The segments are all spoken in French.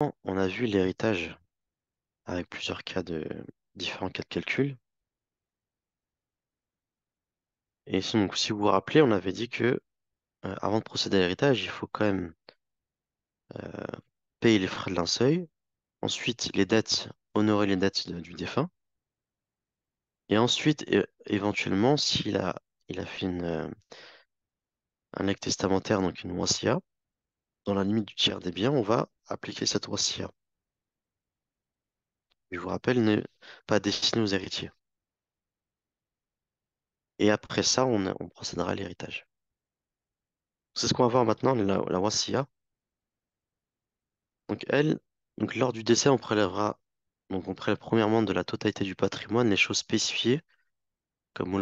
On a vu l'héritage avec plusieurs différents cas de calcul. Et donc, si vous vous rappelez, on avait dit que avant de procéder à l'héritage, il faut quand même euh, payer les frais de linceul, ensuite les dettes, honorer les dettes du défunt, et ensuite, éventuellement, il a fait un acte testamentaire, donc une wasiya, dans la limite du tiers des biens, on va appliquer cette wasiya. Je vous rappelle, n'est pas destinée aux héritiers. Et après ça, on procédera à l'héritage. C'est ce qu'on va voir maintenant, la wasiya. Donc elle, donc lors du décès, on prélève premièrement de la totalité du patrimoine les choses spécifiées, comme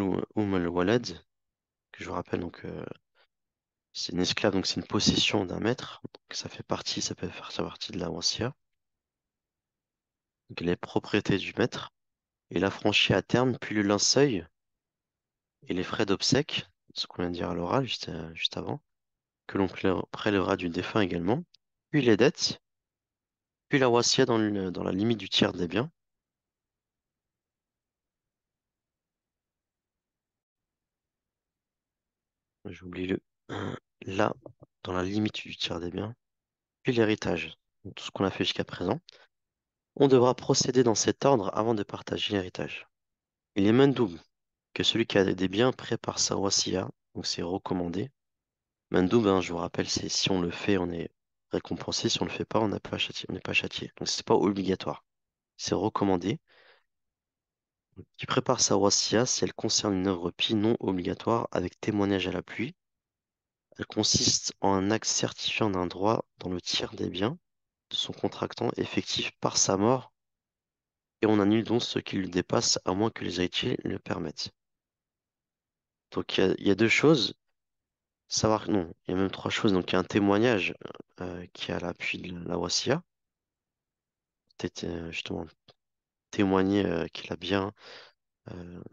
al-walad, que je vous rappelle, donc c'est une esclave, donc c'est une possession d'un maître. Donc ça peut faire partie de la wasiya. Donc les propriétés du maître, et l'affranchit à terme, puis le linceul et les frais d'obsèques, ce qu'on vient de dire à l'oral juste avant, que l'on prélèvera du défunt également, puis les dettes, puis la wasiya dans la limite du tiers des biens. J'oublie là, dans la limite du tiers des biens, puis l'héritage. Donc, tout ce qu'on a fait jusqu'à présent. On devra procéder dans cet ordre avant de partager l'héritage. Il est mandoub que celui qui a des biens prépare sa wasiya, donc c'est recommandé. Mandoub, hein, je vous rappelle, c'est si on le fait, on est récompensé, si on le fait pas, on n'est pas châtié. Donc c'est pas obligatoire, c'est recommandé. Qui prépare sa wasiya si elle concerne une œuvre pie non obligatoire avec témoignage à l'appui. Elle consiste en un acte certifiant d'un droit dans le tiers des biens de son contractant effectif par sa mort et on annule donc ce qui le dépasse à moins que les héritiers le permettent. Donc il y a deux choses, savoir non, il y a même trois choses. Donc il y a un témoignage qui est à l'appui de la wasiya, peut-être justement témoigner qu'il a bien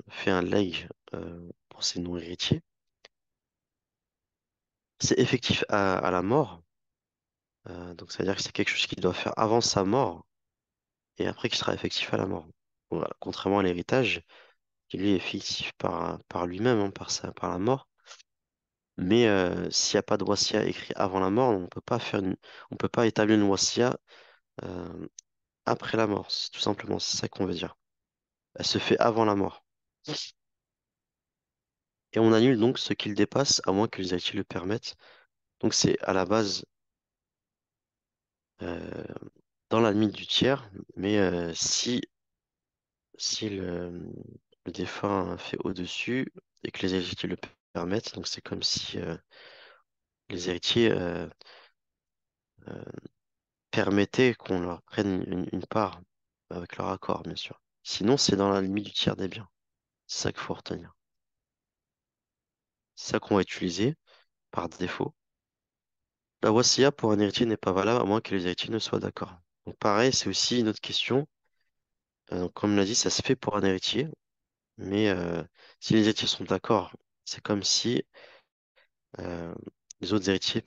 fait un legs pour ses non-héritiers. C'est effectif à la mort, donc c'est-à-dire que c'est quelque chose qu'il doit faire avant sa mort et après qui sera effectif à la mort. Voilà. Contrairement à l'héritage, qui lui est fictif par lui-même, hein, par la mort. Mais s'il n'y a pas de wasiya écrit avant la mort, on peut pas établir une wasiya euh, après la mort. C'est tout simplement, c'est ça qu'on veut dire. Elle se fait avant la mort. Et on annule donc ce qu'il dépasse, à moins que les héritiers le permettent. Donc c'est à la base euh, dans la limite du tiers, mais si le défunt fait au-dessus et que les héritiers le permettent, donc c'est comme si les héritiers euh, permettaient qu'on leur prenne une part avec leur accord, bien sûr. Sinon, c'est dans la limite du tiers des biens. C'est ça qu'il faut retenir. C'est ça qu'on va utiliser par défaut. La wasiya pour un héritier n'est pas valable à moins que les héritiers ne soient d'accord. Donc pareil, c'est aussi une autre question. Donc, comme on l'a dit, ça se fait pour un héritier, mais si les héritiers sont d'accord, c'est comme si euh, les autres héritiers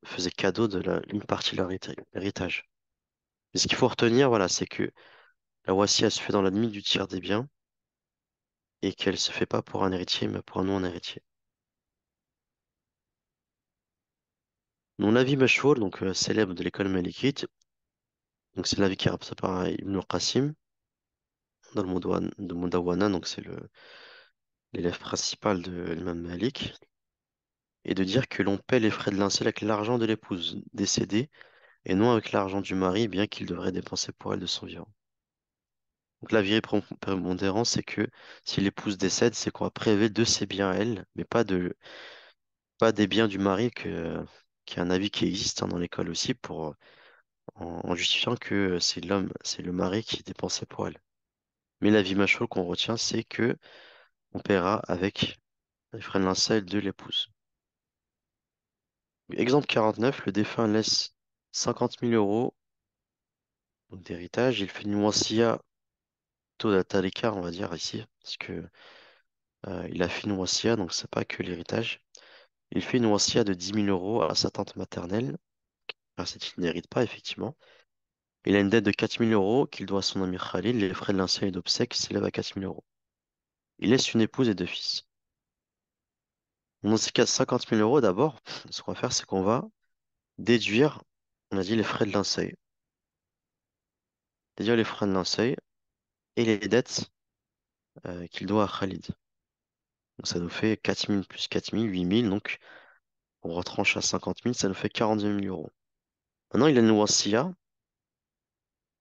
faisaient cadeau une partie de leur héritage. Mais ce qu'il faut retenir, voilà, c'est que la wasiya se fait dans la limite du tiers des biens et qu'elle se fait pas pour un héritier, mais pour un non-héritier. Mon avis mashhour, donc célèbre de l'école malikite, donc c'est l'avis qui est rapporté par Ibn al-Qasim dans de Mudawwana, donc c'est l'élève principal de l'imam Malik, et de dire que l'on paie les frais de linceul avec l'argent de l'épouse décédée et non avec l'argent du mari, bien qu'il devrait dépenser pour elle de son vivant. Donc l'avis prépondérant, c'est que si l'épouse décède, c'est qu'on va prélever de ses biens à elle, mais pas des biens du mari qui est un avis qui existe hein, dans l'école aussi en justifiant que c'est le mari qui dépensait pour elle. Mais l'avis macho qu'on retient, c'est que on paiera avec les frais de linceul de l'épouse. Exemple 49, le défunt laisse 50 000 euros donc, d'héritage. Il fait une wasiya taux tarika, on va dire ici, parce que il a fait une wasiya, donc c'est pas que l'héritage. Il fait une wasiya de 10 000 euros à sa tante maternelle, car c'est qu'il n'hérite pas, effectivement. Il a une dette de 4 000 € qu'il doit à son ami Khalil. Les frais de linceul et d'obsèques s'élèvent à 4 000 €. Il laisse une épouse et deux fils. Dans ces cas, 50 000 € d'abord, ce qu'on va faire, c'est qu'on va déduire, on a dit les frais de linceul. Déduire les frais de linceul et les dettes qu'il doit à Khalid. Donc ça nous fait 4 000 plus 4 000, 8 000. Donc on retranche à 50 000, ça nous fait 42 000 €. Maintenant, il a une wasiya.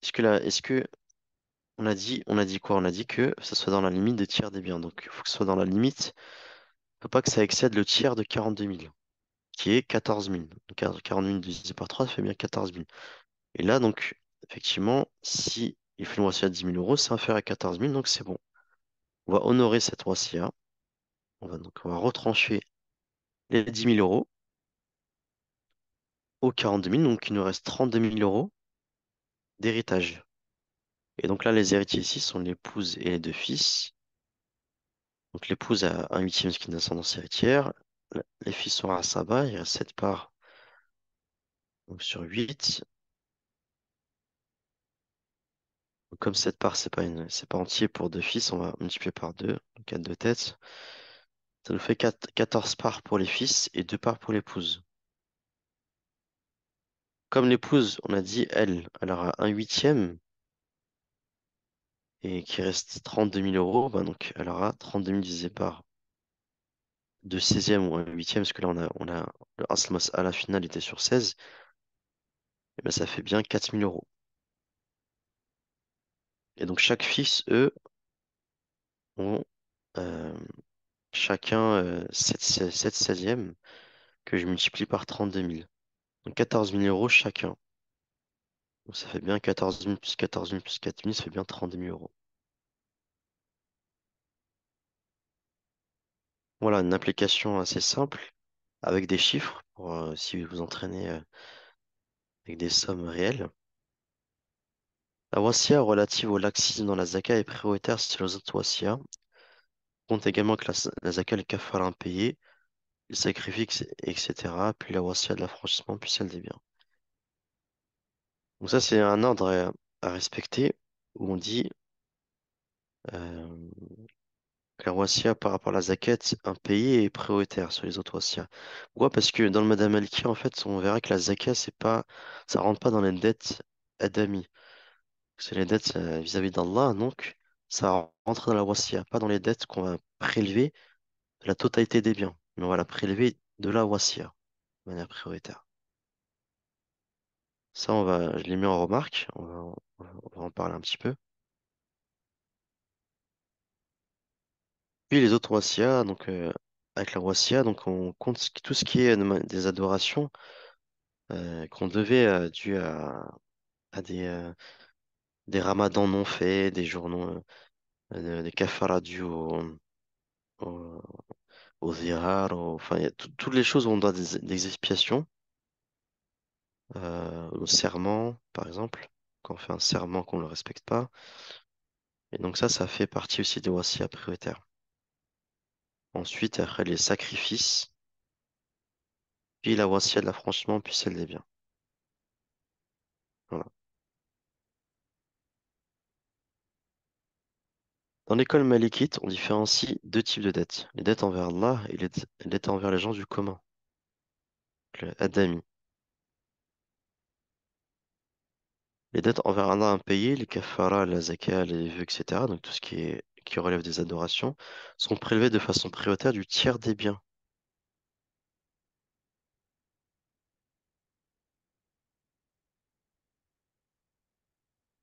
Est-ce que on a dit quoi? On a dit que ça soit dans la limite des tiers des biens. Donc il faut que ce soit dans la limite. Il ne faut pas que ça excède le tiers de 42 000, qui est 14 000. Donc 40 000 divisé par 3, ça fait bien 14 000. Et là, donc, effectivement, si il fait une wasiya de 10 000 €, c'est inférieur à 14 000, donc c'est bon. On va honorer cette wasiya. On va retrancher les 10 000 € aux 42 000, donc il nous reste 32 000 € d'héritage. Et donc là, les héritiers ici sont l'épouse et les deux fils. Donc l'épouse a un huitième, ce qui est une ascendance héritière. Les fils sont à Saba, il reste 7 parts donc sur 8. Donc comme 7 parts, c'est pas entier pour deux fils, on va multiplier par 2, donc 4 de tête. Ça nous fait 14 parts pour les fils et 2 parts pour l'épouse. Comme l'épouse, on a dit, elle aura un huitième et qu'il reste 32 000 €, bah donc elle aura 32 000 divisé par 2 16e ou un huitième, parce que là on a le Asmas à la finale était sur 16, et ben ça fait bien 4 000 €. Et donc chaque fils, eux, ont euh, chacun 7 16e que je multiplie par 32 000. Donc 14 000 € chacun. Donc ça fait bien 14 000 plus 14 000 plus 4 000, ça fait bien 32 000 €. Voilà, une application assez simple avec des chiffres pour si vous entraînez avec des sommes réelles. La wasiya relative au laxisme dans la zaka est prioritaire sur les autres wasiya. Compte également que la zaka, le kafala impayé, le sacrifice, etc. Puis la wasiya de l'affranchissement, puis celle des biens. Donc ça, c'est un ordre à respecter où on dit euh, que la wasiya par rapport à la zakat impayée est prioritaire sur les autres wasiya. Pourquoi? Parce que dans le Madame Maliki, en fait, on verra que la zakat, ça rentre pas dans les dettes adami. C'est les dettes vis-à-vis d'Allah, donc ça rentre dans la wasiya, pas dans les dettes qu'on va prélever de la totalité des biens, mais on va la prélever de la wasiya, de manière prioritaire. Ça, je l'ai mis en remarque, on va en parler un petit peu. Puis les autres wasiyas, donc avec la wasiya, donc on compte tout ce qui est des adorations qu'on devait dû à des ramadans non faits, des journaux, des kafaras dus au, au zihar, enfin, il y a toutes les choses où on doit des expiations, au serment, par exemple, quand on fait un serment qu'on ne le respecte pas. Et donc ça fait partie aussi des wasiya prioritaires. Ensuite, après les sacrifices, puis la wasiya de l'affranchissement, puis celle des biens. Voilà. Dans l'école malikite, on différencie deux types de dettes. Les dettes envers Allah et les dettes envers les gens du commun, le adami. Les dettes envers Allah impayées, les kafara, la zakat, les vœux, etc., donc tout ce qui relève des adorations, sont prélevées de façon prioritaire du tiers des biens.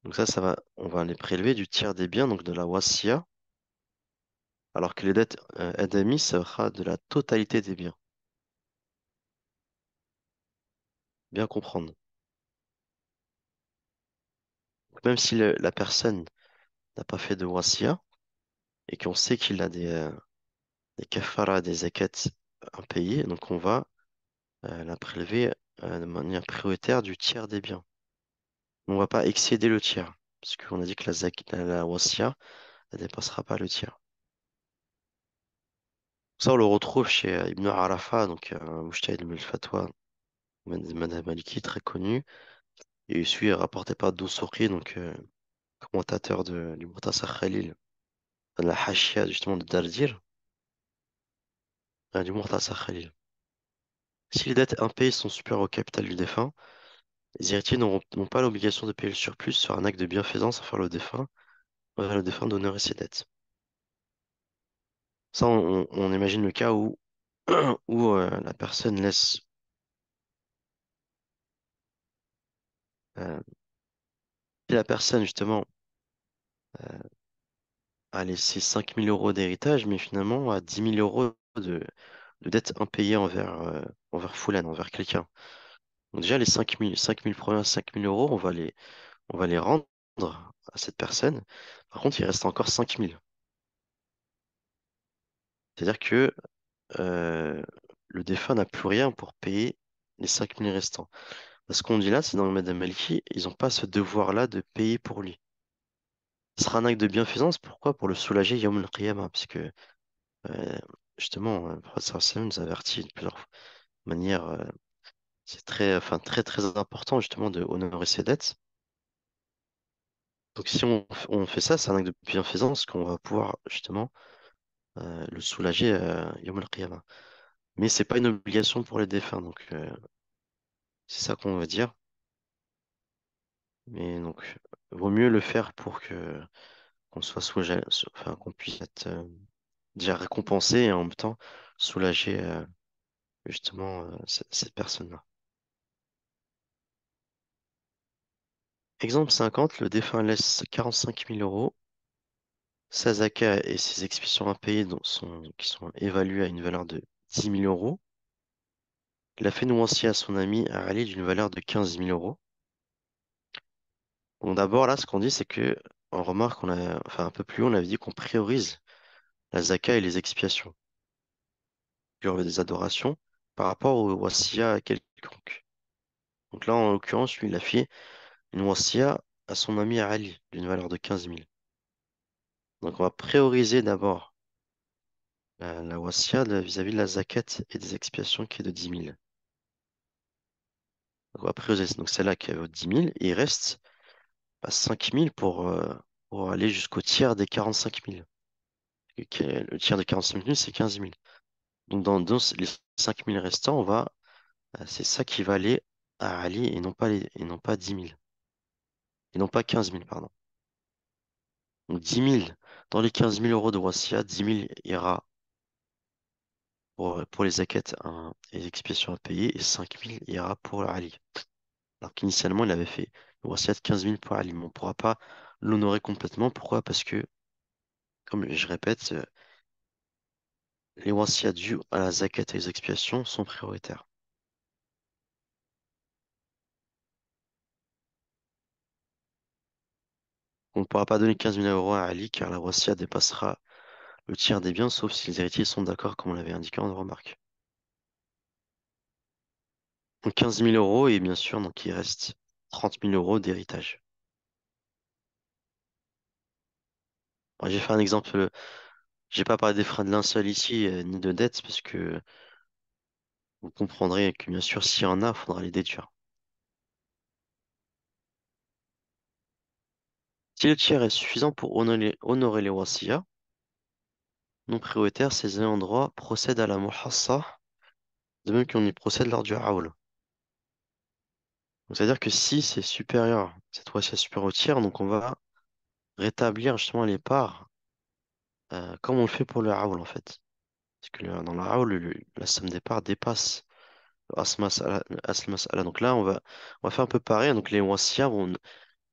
Donc on va les prélever du tiers des biens, donc de la wasiya, alors que les dettes adami, ça sera de la totalité des biens. Bien comprendre. Donc, même si la personne n'a pas fait de wasiya et qu'on sait qu'il a des kafaras, des zakats impayés, donc on va la prélever de manière prioritaire du tiers des biens. On ne va pas excéder le tiers, parce qu'on a dit que la wasiya, elle ne dépassera pas le tiers. Ça, on le retrouve chez Ibn Arafa, donc Mujtahid ibn al-Fatwa, Madhab Maliki, très connu. Et celui est rapporté par Dossouri, donc commentateur du Mukhtasar Khalil, de la Hashia justement de Dardir, du Mukhtasar Khalil. Si les dettes impayées sont supérieures au capital du défunt, les héritiers n'ont pas l'obligation de payer le surplus sur un acte de bienfaisance envers le défunt d'honorer ses dettes. Ça, on imagine le cas où, la personne laisse, si la personne justement a laissé 5 000 € d'héritage, mais finalement a 10 000 € de dettes impayées envers Foulane, envers quelqu'un. Donc déjà, les 5 000 premiers 5 000 €, on va les rendre à cette personne. Par contre, il reste encore 5 000. C'est-à-dire que euh, le défunt n'a plus rien pour payer les 5 000 restants. Ce qu'on dit là, c'est dans le Madame Maliki, ils n'ont pas ce devoir-là de payer pour lui. Ce sera un acte de bienfaisance, pourquoi? Pour le soulager Yawm al-Qiyamah, parce que euh, justement, le prophète sallallahu alayhi wa sallam nous avertit de plusieurs manières, c'est très, enfin, très très important justement de honorer ses dettes. Donc si on fait ça, c'est un acte de bienfaisance qu'on va pouvoir justement le soulager Yawm al-Qiyamah. Mais c'est pas une obligation pour les défunts, donc c'est ça qu'on veut dire. Mais donc, vaut mieux le faire pour que qu'on soit soulagé, enfin qu'on puisse être déjà récompensé et en même temps soulager justement cette personne-là. Exemple 50, le défunt laisse 45 000 €. Sa zakat et ses expulsions impayées qui sont évaluées à une valeur de 10 000 €. Il a fait nouancier à son ami à Ali d'une valeur de 15 000 €. Bon, d'abord, là, ce qu'on dit, c'est que, on remarque, enfin, un peu plus haut, on avait dit qu'on priorise la zaka et les expiations, genre des adorations, par rapport au wassia quelconque. Donc là, en l'occurrence, lui, il a fait une wassia à son ami Ali d'une valeur de 15 000. Donc on va prioriser d'abord la wassia vis-à-vis de la zakat et des expiations qui est de 10 000. Donc on va prioriser donc celle-là qui vaut 10 000 et il reste 5 000 pour aller jusqu'au tiers des 45 000. Le tiers de 45 000, c'est 15 000. Donc dans les 5 000 restants, c'est ça qui va aller à Ali et non pas 10 000. Et non pas 15 000, pardon. Donc 10 000, dans les 15 000 € de Wassia, 10 000 ira pour les zakat et les expiations à payer et 5 000 ira pour Ali. Alors qu'initialement, il avait fait une Wassia de 15 000 pour Ali. Mais on ne pourra pas l'honorer complètement. Pourquoi? Parce que, comme je répète, les Wassia dus à la zakat et les expiations sont prioritaires. On ne pourra pas donner 15 000 € à Ali car la Wassia dépassera le tiers des biens, sauf si les héritiers sont d'accord, comme on l'avait indiqué en remarque. Donc 15 000 € et bien sûr, donc il reste 30 000 € d'héritage. Bon, j'ai fait un exemple, j'ai pas parlé des freins de linceul ici, ni de dettes, parce que vous comprendrez que bien sûr, s'il y en a, il faudra les déduire. Si le tiers est suffisant pour honorer les wasiya non prioritaires, ces ayants droit procèdent à la muhassa, de même qu'on y procède lors du haoul. Donc, c'est-à-dire que si c'est supérieur, cette wasiya est supérieure au tiers, donc on va rétablir justement les parts, comme on le fait pour le haoul en fait. Parce que dans le haoul, la somme des parts dépasse le asl mas'ala. Donc là, on va faire un peu pareil. Donc les wasiya, on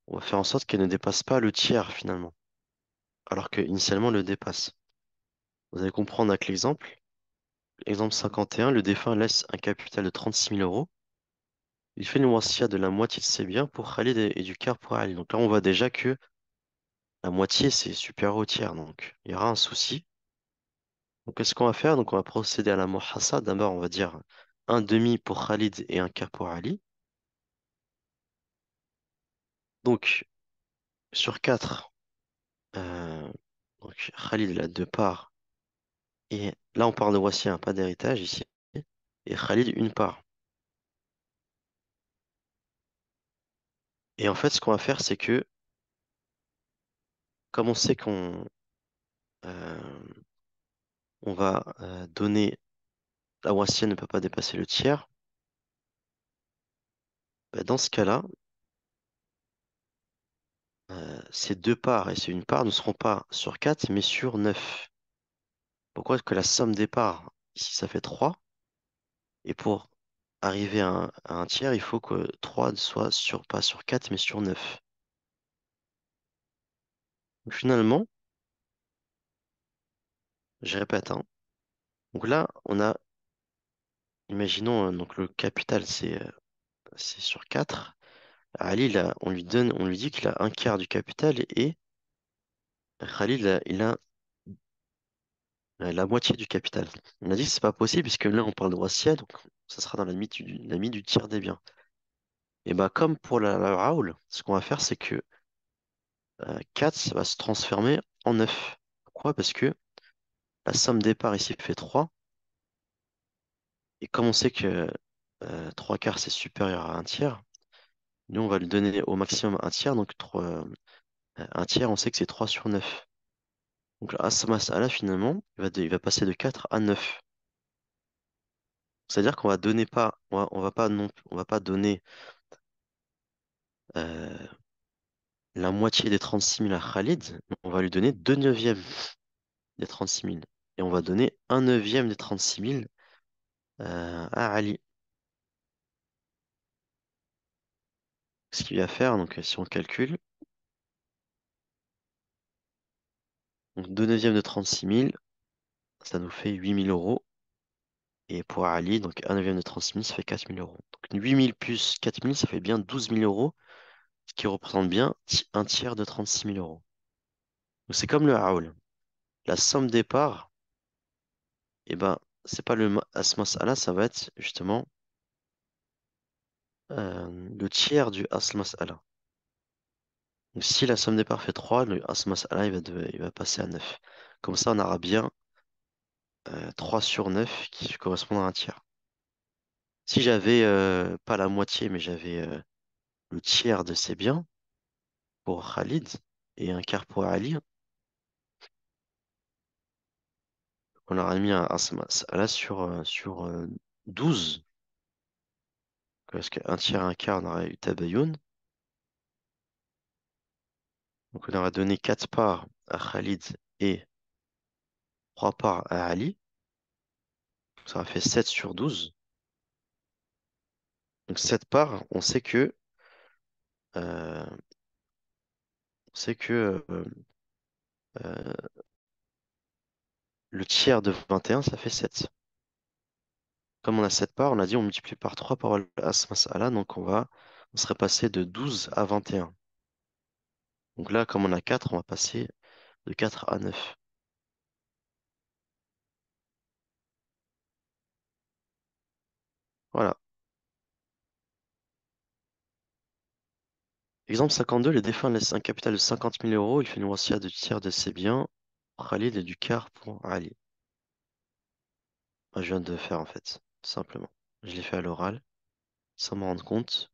va faire en sorte qu'elles ne dépassent pas le tiers finalement, alors que initialement, le dépasse. Vous allez comprendre avec l'exemple. Exemple 51, le défunt laisse un capital de 36 000 €. Il fait une wasiya de la moitié de ses biens pour Khalid et du quart pour Ali. Donc là, on voit déjà que la moitié, c'est supérieur au tiers. Donc il y aura un souci. Donc qu'est-ce qu'on va faire? Donc on va procéder à la muhassa. D'abord, on va dire un demi pour Khalid et un quart pour Ali. Donc sur 4, donc Khalid il a deux parts. Et là, on parle de wasiya, hein, pas d'héritage ici. Et Khalid, une part. Et en fait, ce qu'on va faire, c'est que, comme on sait on va donner, la Wasiya ne peut pas dépasser le tiers, bah, dans ce cas-là, ces deux parts et c'est une part ne seront pas sur 4 mais sur 9. Pourquoi? Parce que la somme des parts, ici, ça fait 3. Et pour arriver à un tiers, il faut que 3 soit sur, pas sur 4 mais sur 9. Donc, finalement, je répète, hein. Donc là, imaginons, donc le capital, c'est sur 4. Ali, on lui dit qu'il a un quart du capital et Khalid, il a la moitié du capital. On a dit que c'est pas possible puisque là, on parle de Rossiya, donc ça sera dans la limite du tiers des biens. Et bah, comme pour la Raoul, ce qu'on va faire, c'est que 4 ça va se transformer en 9. Pourquoi? Parce que la somme des parts ici fait 3. Et comme on sait que 3 quarts, c'est supérieur à un tiers, nous, on va lui donner au maximum un tiers. Donc, un tiers, on sait que c'est 3 sur 9. Donc, là, ce masala, finalement, il va passer de 4 à 9. C'est-à-dire qu'on va donner pas, on va pas non, on va pas donner euh, la moitié des 36 000 à Khalid, mais on va lui donner 2 neuvièmes des 36 000. Et on va donner un neuvième des 36 000 à Ali. Ce qu'il va faire, donc si on calcule, donc 2 neuvièmes de 36 000, ça nous fait 8 000 euros. Et pour Ali, donc un neuvième de 36 000, ça fait 4 000 euros. Donc 8 000 plus 4 000, ça fait bien 12 000 euros, ce qui représente bien un tiers de 36 000 euros. Donc c'est comme le Haoul. La somme des parts, eh ben, c'est pas Asmas Allah, ça va être justement le tiers du Asmas Allah. Donc si la somme des parts fait 3, le Asmas Allah, il va passer à 9. Comme ça, on aura bien 3 sur 9 qui correspond à un tiers. Si j'avais pas la moitié, mais j'avais le tiers de ces biens pour Khalid et un quart pour Ali, on aurait mis un Asmas Allah sur 12. Parce qu'un tiers, un quart, on aurait eu Tabayoun. Donc on aurait donné 4 parts à Khalid et 3 parts à Ali. Ça aurait fait 7 sur 12. Donc 7 parts, euh, on sait que euh, le tiers de 21, ça fait 7. Comme on a 7 parts, on a dit on multiplie par 3 par Asmas Allah, donc on serait passé de 12 à 21. Donc là, comme on a 4, on va passer de 4 à 9. Voilà. Exemple 52, le défunt laisse un capital de 50 000 euros, il fait une wasiya de tiers de ses biens, pour Khalid et du quart pour Ali. Moi, je viens de faire en fait, tout simplement. Je l'ai fait à l'oral, sans m'en rendre compte.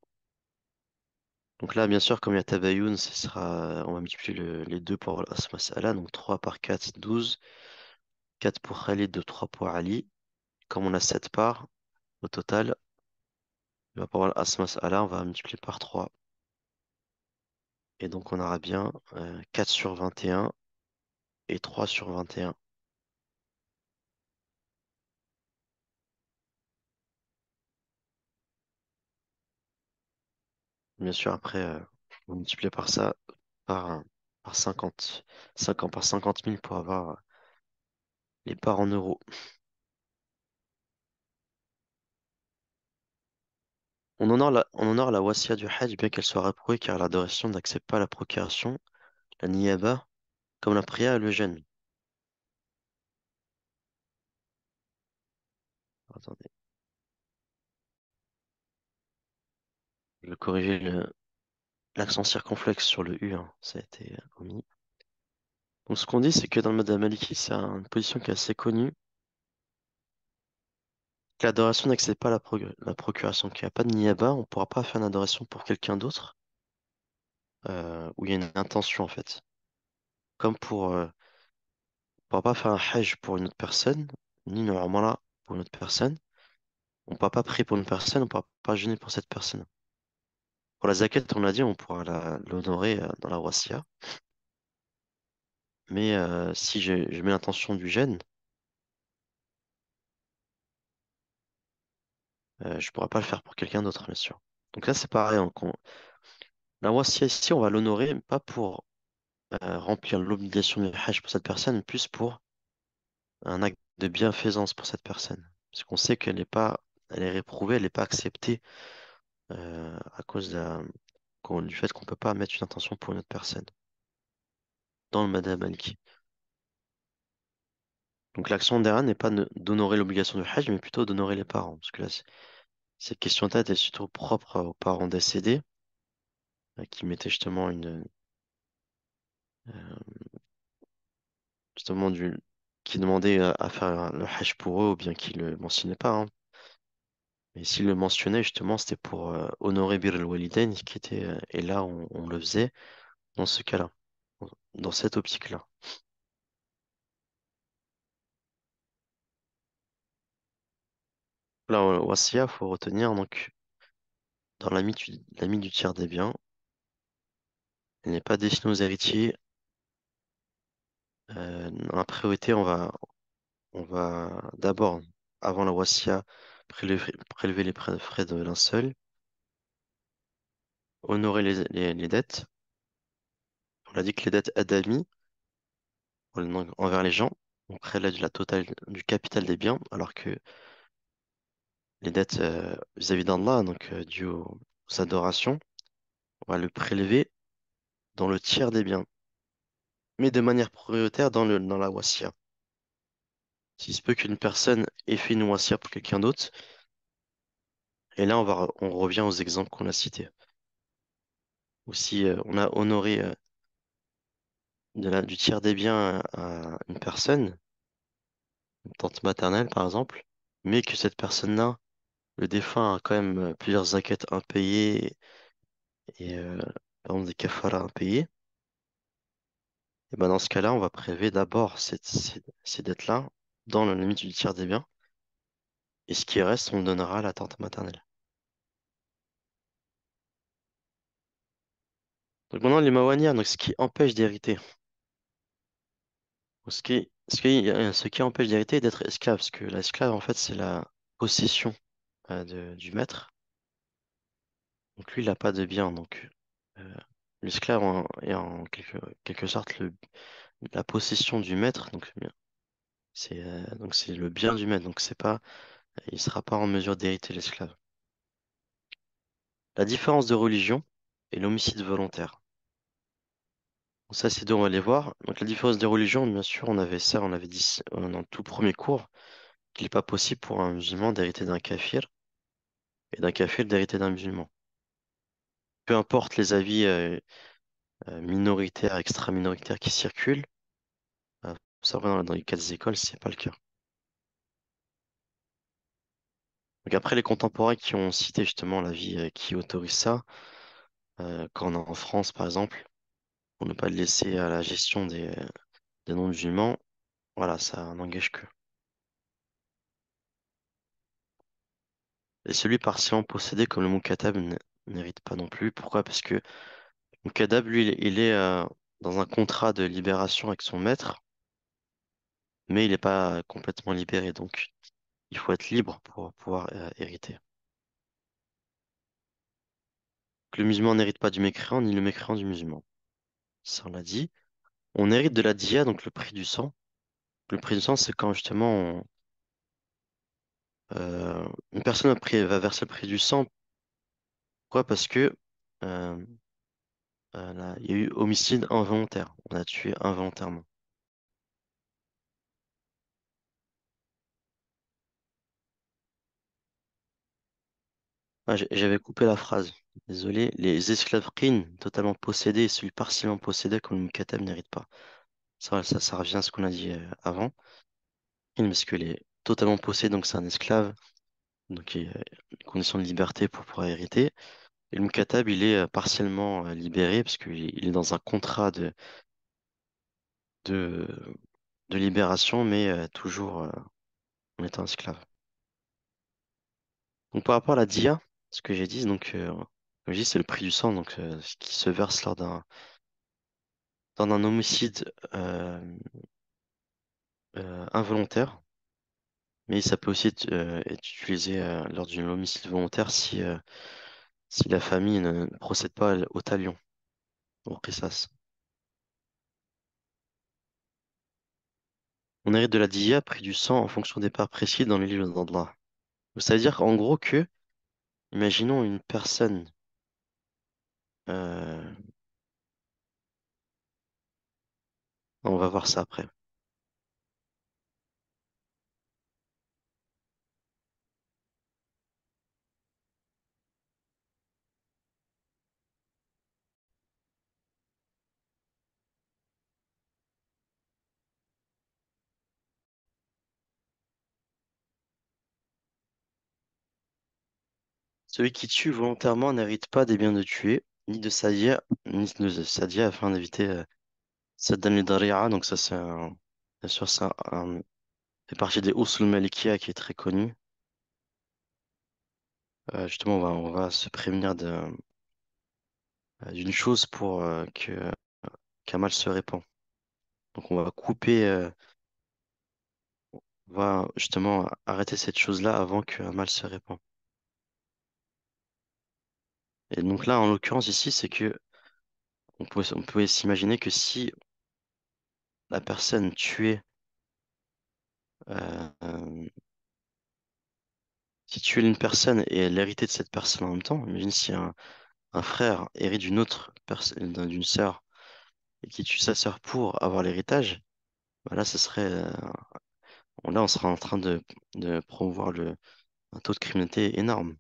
Donc là, bien sûr, comme il y a Tabayoun, on va multiplier les deux pour Asmas Allah, donc 3 par 4, 12. 4 pour Khalid, de 3 pour Ali. Comme on a 7 parts, au total, il va pour Asmas Allah, on va multiplier par 3. Et donc on aura bien 4 sur 21 et 3 sur 21. Bien sûr, après, on multiplie par ça, par, par 50. 50 par 50 000 pour avoir les parts en euros. On honore la wasiya du Hajj, bien qu'elle soit réprouvée, car l'adoration n'accepte pas la procuration, la niyaba, comme la prière et le jeûne. Attendez, je vais corriger l'accent circonflexe sur le U, hein, ça a été omis. Donc ce qu'on dit, c'est que dans le madhab maliki, c'est une position qui est assez connue, que l'adoration n'accepte pas la procuration, qu'il n'y a pas de niyaba, on ne pourra pas faire une adoration pour quelqu'un d'autre, où il y a une intention en fait. Comme on pourra pas faire un hajj pour une autre personne, ni une umrah pour une autre personne. On ne pourra pas prier pour une personne, on ne pourra pas jeûner pour cette personne. Pour la zakat, on l'a dit, on pourra l'honorer dans la wasiya. Mais si je mets l'intention du jeûne, je ne pourrai pas le faire pour quelqu'un d'autre, bien sûr. Donc là, c'est pareil. La wasiya ici, on va l'honorer pas pour remplir l'obligation du hajj pour cette personne, mais plus pour un acte de bienfaisance pour cette personne. Parce qu'on sait qu'elle n'est pas, elle est réprouvée, elle n'est pas acceptée à cause du fait qu'on ne peut pas mettre une intention pour une autre personne dans le madhab maliki. Donc l'action derrière n'est pas d'honorer l'obligation du hajj, mais plutôt d'honorer les parents. Parce que là, cette question-là est surtout propre aux parents décédés, qui mettaient justement justement qui demandaient à faire le hajj pour eux, ou bien qui le mentionnaient pas, hein. Mais s'ils le mentionnaient, justement, c'était pour honorer Bir al-Walidain, et là, on le faisait dans ce cas-là, dans cette optique-là. Là, au wasiya, faut retenir, donc, dans la mise du tiers des biens, elle n'est pas destinée aux héritiers. Dans la priorité, on va d'abord, avant la wasiya, prélever les frais de linceul, honorer les dettes. On a dit que les dettes adami, envers les gens, on prélève la totale du capital des biens, alors que les dettes vis-à-vis d'Allah, donc dues aux adorations, on va le prélever dans le tiers des biens, mais de manière prioritaire dans la wasiya. S'il se peut qu'une personne ait fait une wasiya pour quelqu'un d'autre, et là on revient aux exemples qu'on a cités. Ou si on a honoré du tiers des biens à une personne, une tante maternelle par exemple, mais que cette personne-là, le défunt a quand même plusieurs zakats impayés et par exemple des kafaras impayés, et ben dans ce cas-là, on va prélever d'abord ces dettes-là dans la limite du tiers des biens, et ce qui reste, on le donnera à la tante maternelle. Donc maintenant, les mawaniya, donc ce qui empêche d'hériter, ou ce qui empêche d'hériter est d'être esclave, parce que l'esclave, en fait, c'est la possession du maître. Donc lui, il n'a pas de bien. Donc euh, l'esclave est en quelque sorte la possession du maître. Donc c'est le bien du maître. Donc c'est pas, il sera pas en mesure d'hériter l'esclave. La différence de religion et l'homicide volontaire. Donc ça, ces deux, on va les voir. Donc la différence de religion, bien sûr, on avait dit dans le tout premier cours qu'il n'est pas possible pour un musulman d'hériter d'un kafir et d'un kafir d'hériter d'un musulman. Peu importe les avis minoritaires, extra-minoritaires qui circulent. Ça, vraiment, dans les quatre écoles, c'est pas le cas. Donc après, les contemporains qui ont cité justement l'avis qui autorise ça, quand on est en France, par exemple, pour ne pas le laisser à la gestion des non-musulmans, voilà, ça n'engage que. Et celui partiellement possédé comme le Mukatab n'hérite pas non plus. Pourquoi? Parce que Mukatab, lui, il est dans un contrat de libération avec son maître, mais il n'est pas complètement libéré. Donc, il faut être libre pour pouvoir hériter. Le musulman n'hérite pas du mécréant, ni le mécréant du musulman. Ça, on l'a dit. On hérite de la dia, donc le prix du sang. Le prix du sang, c'est quand justement une personne va verser le prix du sang. Pourquoi? Parce que il y a eu homicide involontaire. On a tué involontairement. Ah, j'avais coupé la phrase. Désolé. Les esclaves qin, totalement possédés, et celui partiellement possédé comme le mukatab n'hérite pas. Ça revient à ce qu'on a dit avant. Qin, parce qu'il est totalement possédé, donc c'est un esclave. Donc il y a une condition de liberté pour pouvoir hériter. Et le mukatab, il est partiellement libéré parce qu'il est dans un contrat de, de libération, mais toujours en étant esclave. Donc par rapport à la dia, ce que j'ai dit, donc comme je dis, c'est le prix du sang, donc ce qui se verse lors d'un homicide involontaire, mais ça peut aussi être utilisé lors d'un homicide volontaire si la famille ne procède pas au talion, au qisas. On hérite de la dia, prix du sang, en fonction des parts précises dans les livres d'Allah. C'est-à-dire qu'en gros que, imaginons une personne, euh, on va voir ça après. Celui qui tue volontairement n'hérite pas des biens de tuer, ni de sadia, ni de sadia afin d'éviter Saddan al-Dari'a. Donc ça, bien sûr, fait partie des Usul Malikiya qui est très connu. Justement, on va se prévenir d'une chose pour qu'un mal se répand. Donc on va couper, on va justement arrêter cette chose-là avant qu'un mal se répand. Et donc là, en l'occurrence ici, c'est que on pouvait s'imaginer que si la personne tuait, euh, si tuait une personne et elle héritait de cette personne en même temps, imagine si un frère hérite d'une autre personne, d'une sœur, et qui tue sa sœur pour avoir l'héritage, bah là, là, on serait en train de promouvoir un taux de criminalité énorme.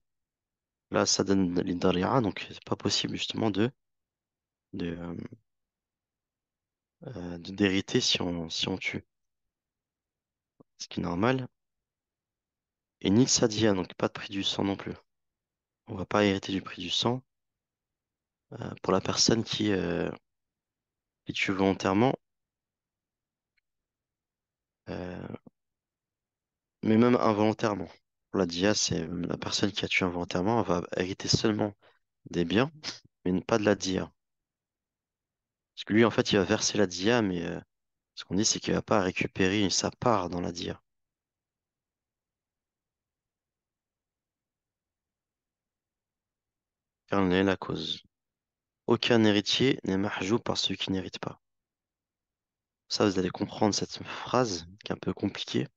Là, ça donne l'Indaria, donc c'est pas possible justement de, euh, d'hériter si on tue. Ce qui est normal. Et ni de Sadia, donc pas de prix du sang non plus. On va pas hériter du prix du sang pour la personne qui tue volontairement, euh, mais même involontairement. Pour la dia, c'est la personne qui a tué involontairement, elle va hériter seulement des biens, mais pas de la dia. Parce que lui, en fait, il va verser la dia, mais ce qu'on dit, c'est qu'il va pas récupérer sa part dans la dia. Car elle en est la cause. Aucun héritier n'est mahjoub par celui qui n'hérite pas. Ça, vous allez comprendre cette phrase qui est un peu compliquée.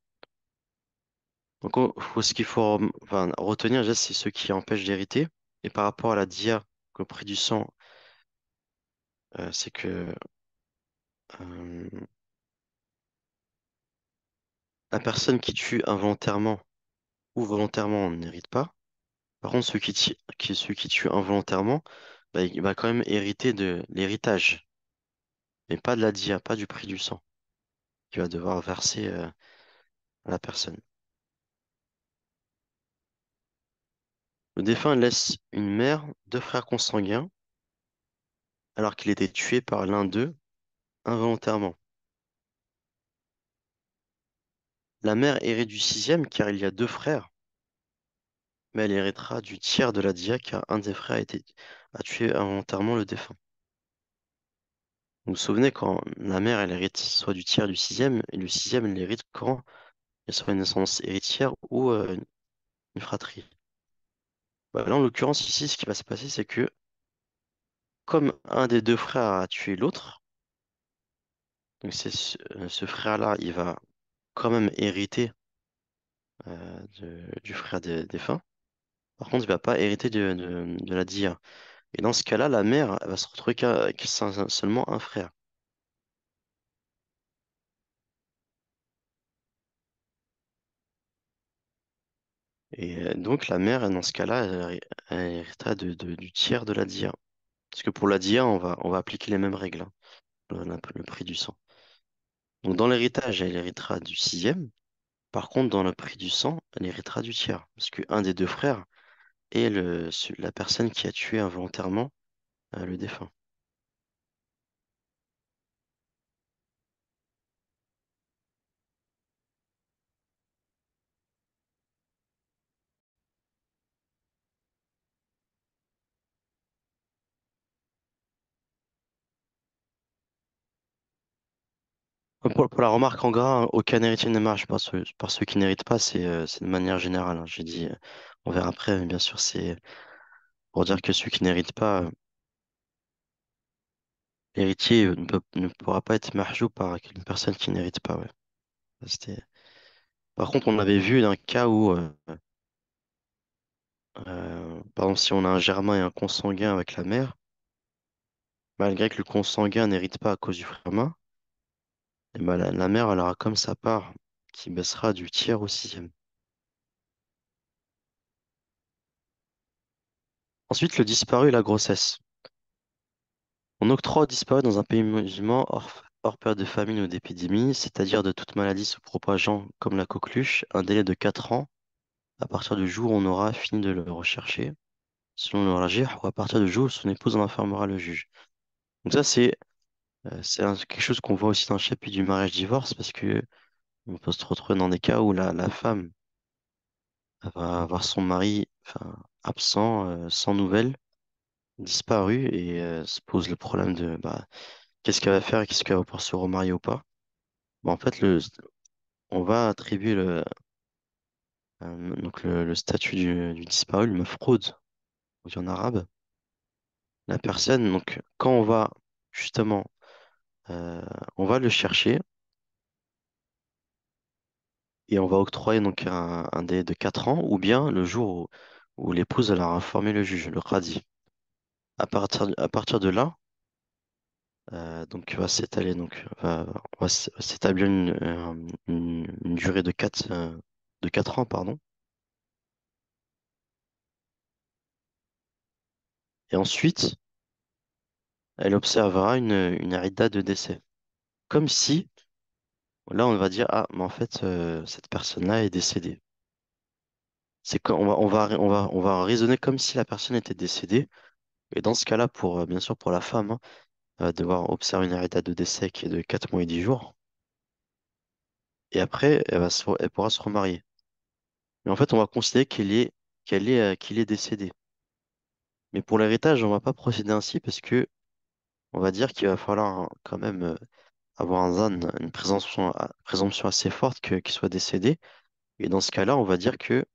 Donc, ce qu'il faut enfin, retenir, déjà, c'est ceux qui empêchent d'hériter. Et par rapport à la dia, au prix du sang, c'est que euh, la personne qui tue involontairement ou volontairement n'hérite pas. Par contre, celui qui tue involontairement, bah, il va quand même hériter de l'héritage, mais pas de la dia, pas du prix du sang, qu'il va devoir verser à la personne. Le défunt laisse une mère, deux frères consanguins, alors qu'il était tué par l'un d'eux involontairement. La mère hérite du sixième car il y a deux frères, mais elle héritera du tiers de la dia car un des frères a tué involontairement le défunt. Vous vous souvenez quand la mère elle hérite soit du tiers du sixième, et le sixième elle hérite quand il y a soit une naissance héritière ou une fratrie. Bah, là, en l'occurrence, ici, ce qui va se passer, c'est que comme un des deux frères a tué l'autre, donc c'est ce frère-là, il va quand même hériter du frère défunt. Par contre, il va pas hériter de la dia. Et dans ce cas-là, la mère, elle va se retrouver qu'avec seulement un frère. Et donc, la mère, dans ce cas-là, elle héritera du tiers de la dia. Parce que pour la dia, on va appliquer les mêmes règles, hein, le prix du sang. Donc, dans l'héritage, elle héritera du sixième. Par contre, dans le prix du sang, elle héritera du tiers. Parce qu'un des deux frères et la personne qui a tué involontairement le défunt. Pour la remarque en gras, hein, aucun héritier ne marche par ceux qui n'héritent pas, c'est de manière générale, hein. J'ai dit, on verra après, mais bien sûr, c'est pour dire que ceux qui n'héritent pas, l'héritier ne pourra pas être marjou par une personne qui n'hérite pas. Ouais. C'était... Par contre, on avait vu un cas où, par exemple, si on a un germain et un consanguin avec la mère, malgré que le consanguin n'hérite pas à cause du frère commun, et ben la mère, elle aura comme sa part qui baissera du tiers au sixième. Ensuite, le disparu et la grossesse. On octroie aux disparus dans un pays musulman hors période de famine ou d'épidémie, c'est-à-dire de toute maladie se propageant comme la coqueluche, un délai de 4 ans à partir du jour où on aura fini de le rechercher, selon le rajih, ou à partir du jour où son épouse en informera le juge. Donc ça, quelque chose qu'on voit aussi dans le chapitre du mariage-divorce, parce que on peut se retrouver dans des cas où la femme elle va avoir son mari enfin, absent, sans nouvelles, disparu, et se pose le problème de bah, qu'est-ce qu'elle va faire et qu'est-ce qu'elle va pouvoir se remarier ou pas. Bon, en fait, on va attribuer donc le statut du disparu, le mafroud, on dit en arabe. La personne, donc quand on va justement, euh, on va le chercher et on va octroyer donc un délai de 4 ans, ou bien le jour où l'épouse elle a informé le juge, le qadi. À partir de là, donc va s'étaler donc on va s'établir une durée de 4 ans, pardon. Et ensuite, elle observera une arida de décès. Comme si, là, on va dire, ah, mais en fait, cette personne-là est décédée. On va raisonner comme si la personne était décédée. Et dans ce cas-là, bien sûr, pour la femme, hein, elle va devoir observer une arida de décès qui est de 4 mois et 10 jours. Et après, elle pourra se remarier. Mais en fait, on va considérer qu'il est décédé. Mais pour l'héritage, on va pas procéder ainsi parce que on va dire qu'il va falloir hein, quand même avoir un zan, une présomption assez forte qu'il soit décédé. Et dans ce cas-là, on va dire que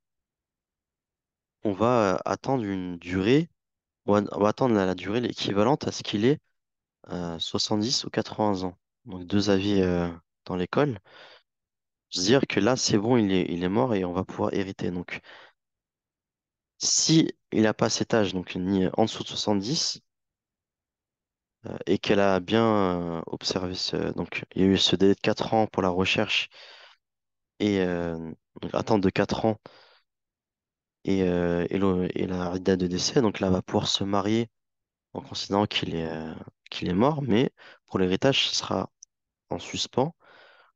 on va attendre une durée, on va attendre la durée l'équivalente à ce qu'il est 70 ou 80 ans. Donc deux avis dans l'école. Se dire que là, c'est bon, il est mort et on va pouvoir hériter. Donc si il n'a pas cet âge, donc ni en dessous de 70, et qu'elle a bien observé donc il y a eu ce délai de 4 ans pour la recherche et donc, attente de 4 ans et la date de décès, donc là, elle va pouvoir se marier en considérant qu'il est mort, mais pour l'héritage, ce sera en suspens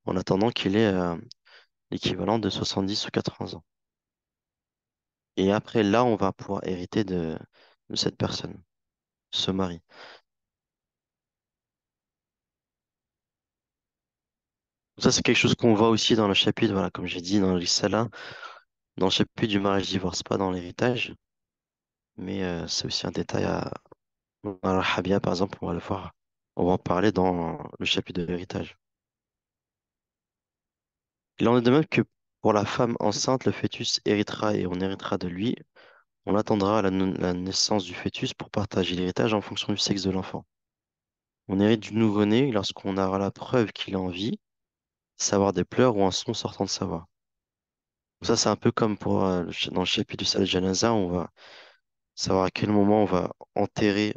en attendant qu'il ait l'équivalent de 70 ou 80 ans. Et après, là, on va pouvoir hériter de cette personne, ce mari. Ça, c'est quelque chose qu'on voit aussi dans le chapitre, voilà, comme j'ai dit, dans l'Isala, dans le chapitre du mariage-divorce, pas dans l'héritage, mais c'est aussi un détail dans la Habia, par exemple, on va le voir, on va en parler dans le chapitre de l'héritage. Il en est de même que pour la femme enceinte, le fœtus héritera et on héritera de lui. On attendra la naissance du fœtus pour partager l'héritage en fonction du sexe de l'enfant. On hérite du nouveau-né lorsqu'on aura la preuve qu'il est en vie, savoir des pleurs ou un son sortant de sa voix. Donc ça, c'est un peu comme dans le chapitre du Salat Janaza, on va savoir à quel moment on va enterrer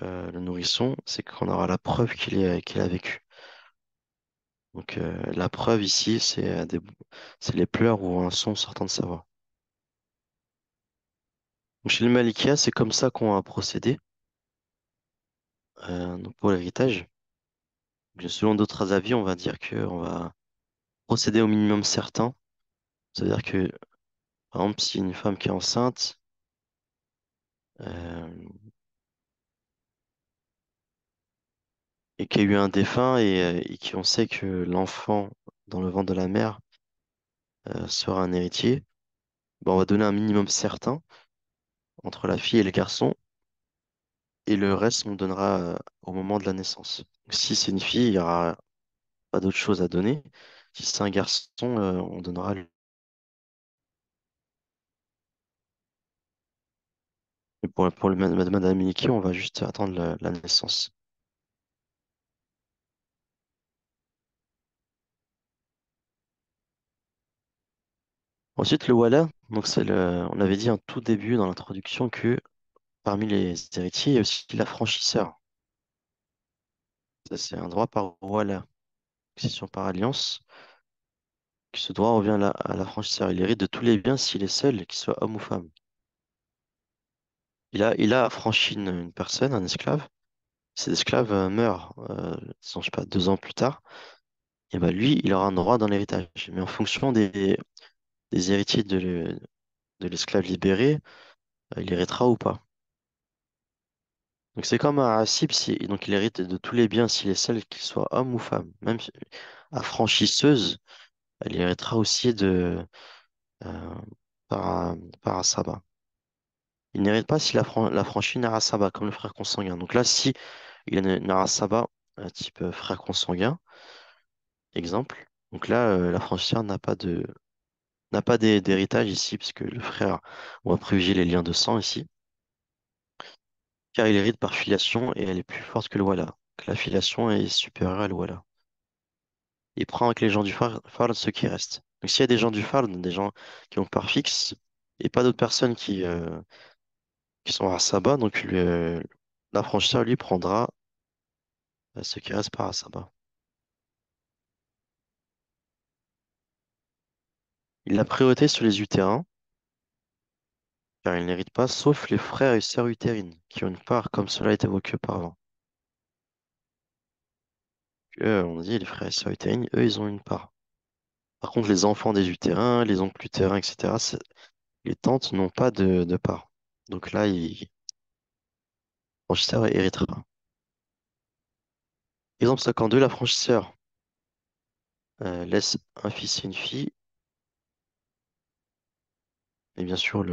le nourrisson, c'est qu'on aura la preuve qu'il a vécu. Donc la preuve ici, c'est les pleurs ou un son sortant de sa voix. Donc, chez les Malikia, c'est comme ça qu'on va procéder donc pour l'héritage. Selon d'autres avis, on va dire qu'on va procéder au minimum certain. C'est-à-dire que, par exemple, si une femme qui est enceinte, euh, et qu'il y a eu un défunt et qu'on sait que l'enfant dans le ventre de la mère sera un héritier, ben, on va donner un minimum certain entre la fille et le garçon, et le reste, on donnera au moment de la naissance. Donc, si c'est une fille, il n'y aura pas d'autre chose à donner. Si c'est un garçon, on donnera. Et pour Madame Miliki, on va juste attendre la naissance. Ensuite, le wala, donc on avait dit en tout début dans l'introduction que parmi les héritiers, il y a aussi l'affranchisseur. Ça, c'est un droit par wala, succession par alliance, que ce droit revient à l'affranchisseur. Il hérite de tous les biens s'il est seul, qu'il soit homme ou femme. Il a affranchi une personne, un esclave. Cet esclave meurt, disons, je sais pas, 2 ans plus tard. Et ben lui, il aura un droit dans l'héritage. Mais en fonction des héritiers de l'esclave libéré, il héritera ou pas. Donc c'est comme un assis, donc il hérite de tous les biens s'il est seul, qu'il soit homme ou femme. Même affranchisseuse, elle héritera aussi euh, par, par asaba. Il n'hérite pas si l'affranchi n'a asaba, comme le frère consanguin. Donc là, si il a une asaba, type frère consanguin, exemple, donc là, l'affranchisseur n'a pas d'héritage ici, parce que le frère, on va privilégier les liens de sang ici, car il hérite par filiation et elle est plus forte que le wala. Donc la filiation est supérieure à le wala. Il prend avec les gens du Fard ceux qui restent. Donc s'il y a des gens du Fard, des gens qui ont part fixe, et pas d'autres personnes qui sont à Saba, donc l'affranchisseur lui prendra ceux qui restent par à Saba. Il a priorité sur les utérins, car il n'hérite pas, sauf les frères et sœurs utérines, qui ont une part, comme cela est évoqué auparavant. On dit les frères et sœurs utérines, eux, ils ont une part. Par contre, les enfants des utérins, les oncles utérins, etc., les tantes n'ont pas de part. Donc là, l'affranchisseur héritera. Exemple 52, l'affranchisseur laisse un fils et une fille. Et bien sûr,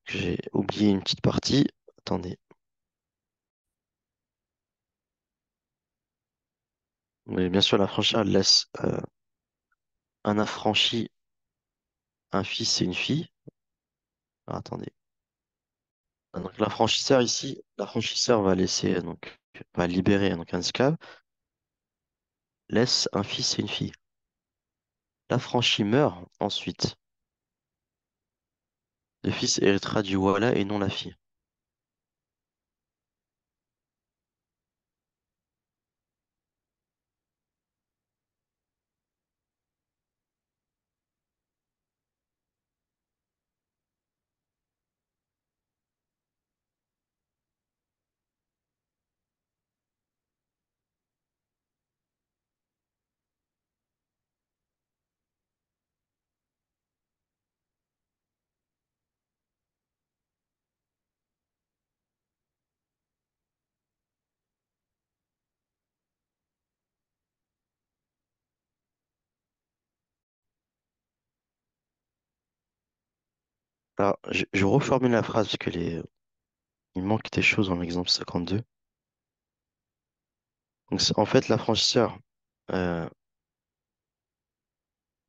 j'ai oublié une petite partie. Attendez. Mais bien sûr, l'affranchisseur laisse un affranchi, un fils et une fille. Ah, attendez. Ah, donc l'affranchisseur ici, l'affranchisseur va laisser, va libérer donc un esclave, laisse un fils et une fille. L'affranchi meurt ensuite. Le fils héritera du wala et non la fille. Alors, je reformule la phrase parce il manque des choses dans l'exemple 52. Donc, en fait, l'affranchisseur euh,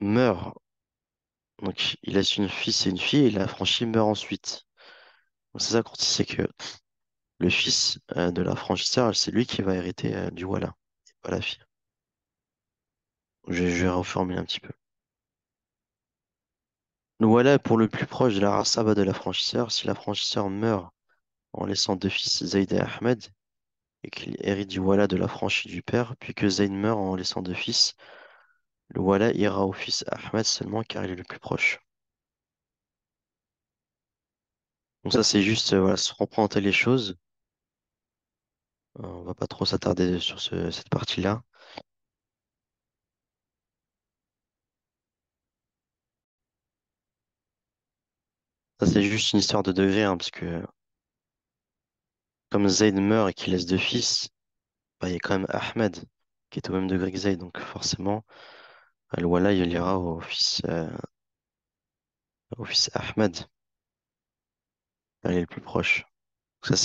meurt. Donc, il laisse une fils et une fille et l'affranchi meurt ensuite. Donc, c'est ça qu'on dit, c'est que le fils de l'affranchisseur, c'est lui qui va hériter du wala, et pas la fille. Je vais reformuler un petit peu. Le wala est pour le plus proche de la rasaba de l'affranchisseur. Si l'affranchisseur meurt en laissant 2 fils, Zayd et Ahmed, et qu'il hérite du wala de l'affranchi du père, puis que Zayd meurt en laissant 2 fils, le wala ira au fils Ahmed seulement car il est le plus proche. Donc ça, c'est juste voilà, se représenter les choses. On va pas trop s'attarder sur cette partie-là. c'est juste une histoire de degré, hein, parce que comme Zayd meurt et qu'il laisse deux fils, bah, il y a quand même Ahmed qui est au même degré que Zayd, donc forcément, le Wala, il ira au fils Ahmed, il est le plus proche. Ça,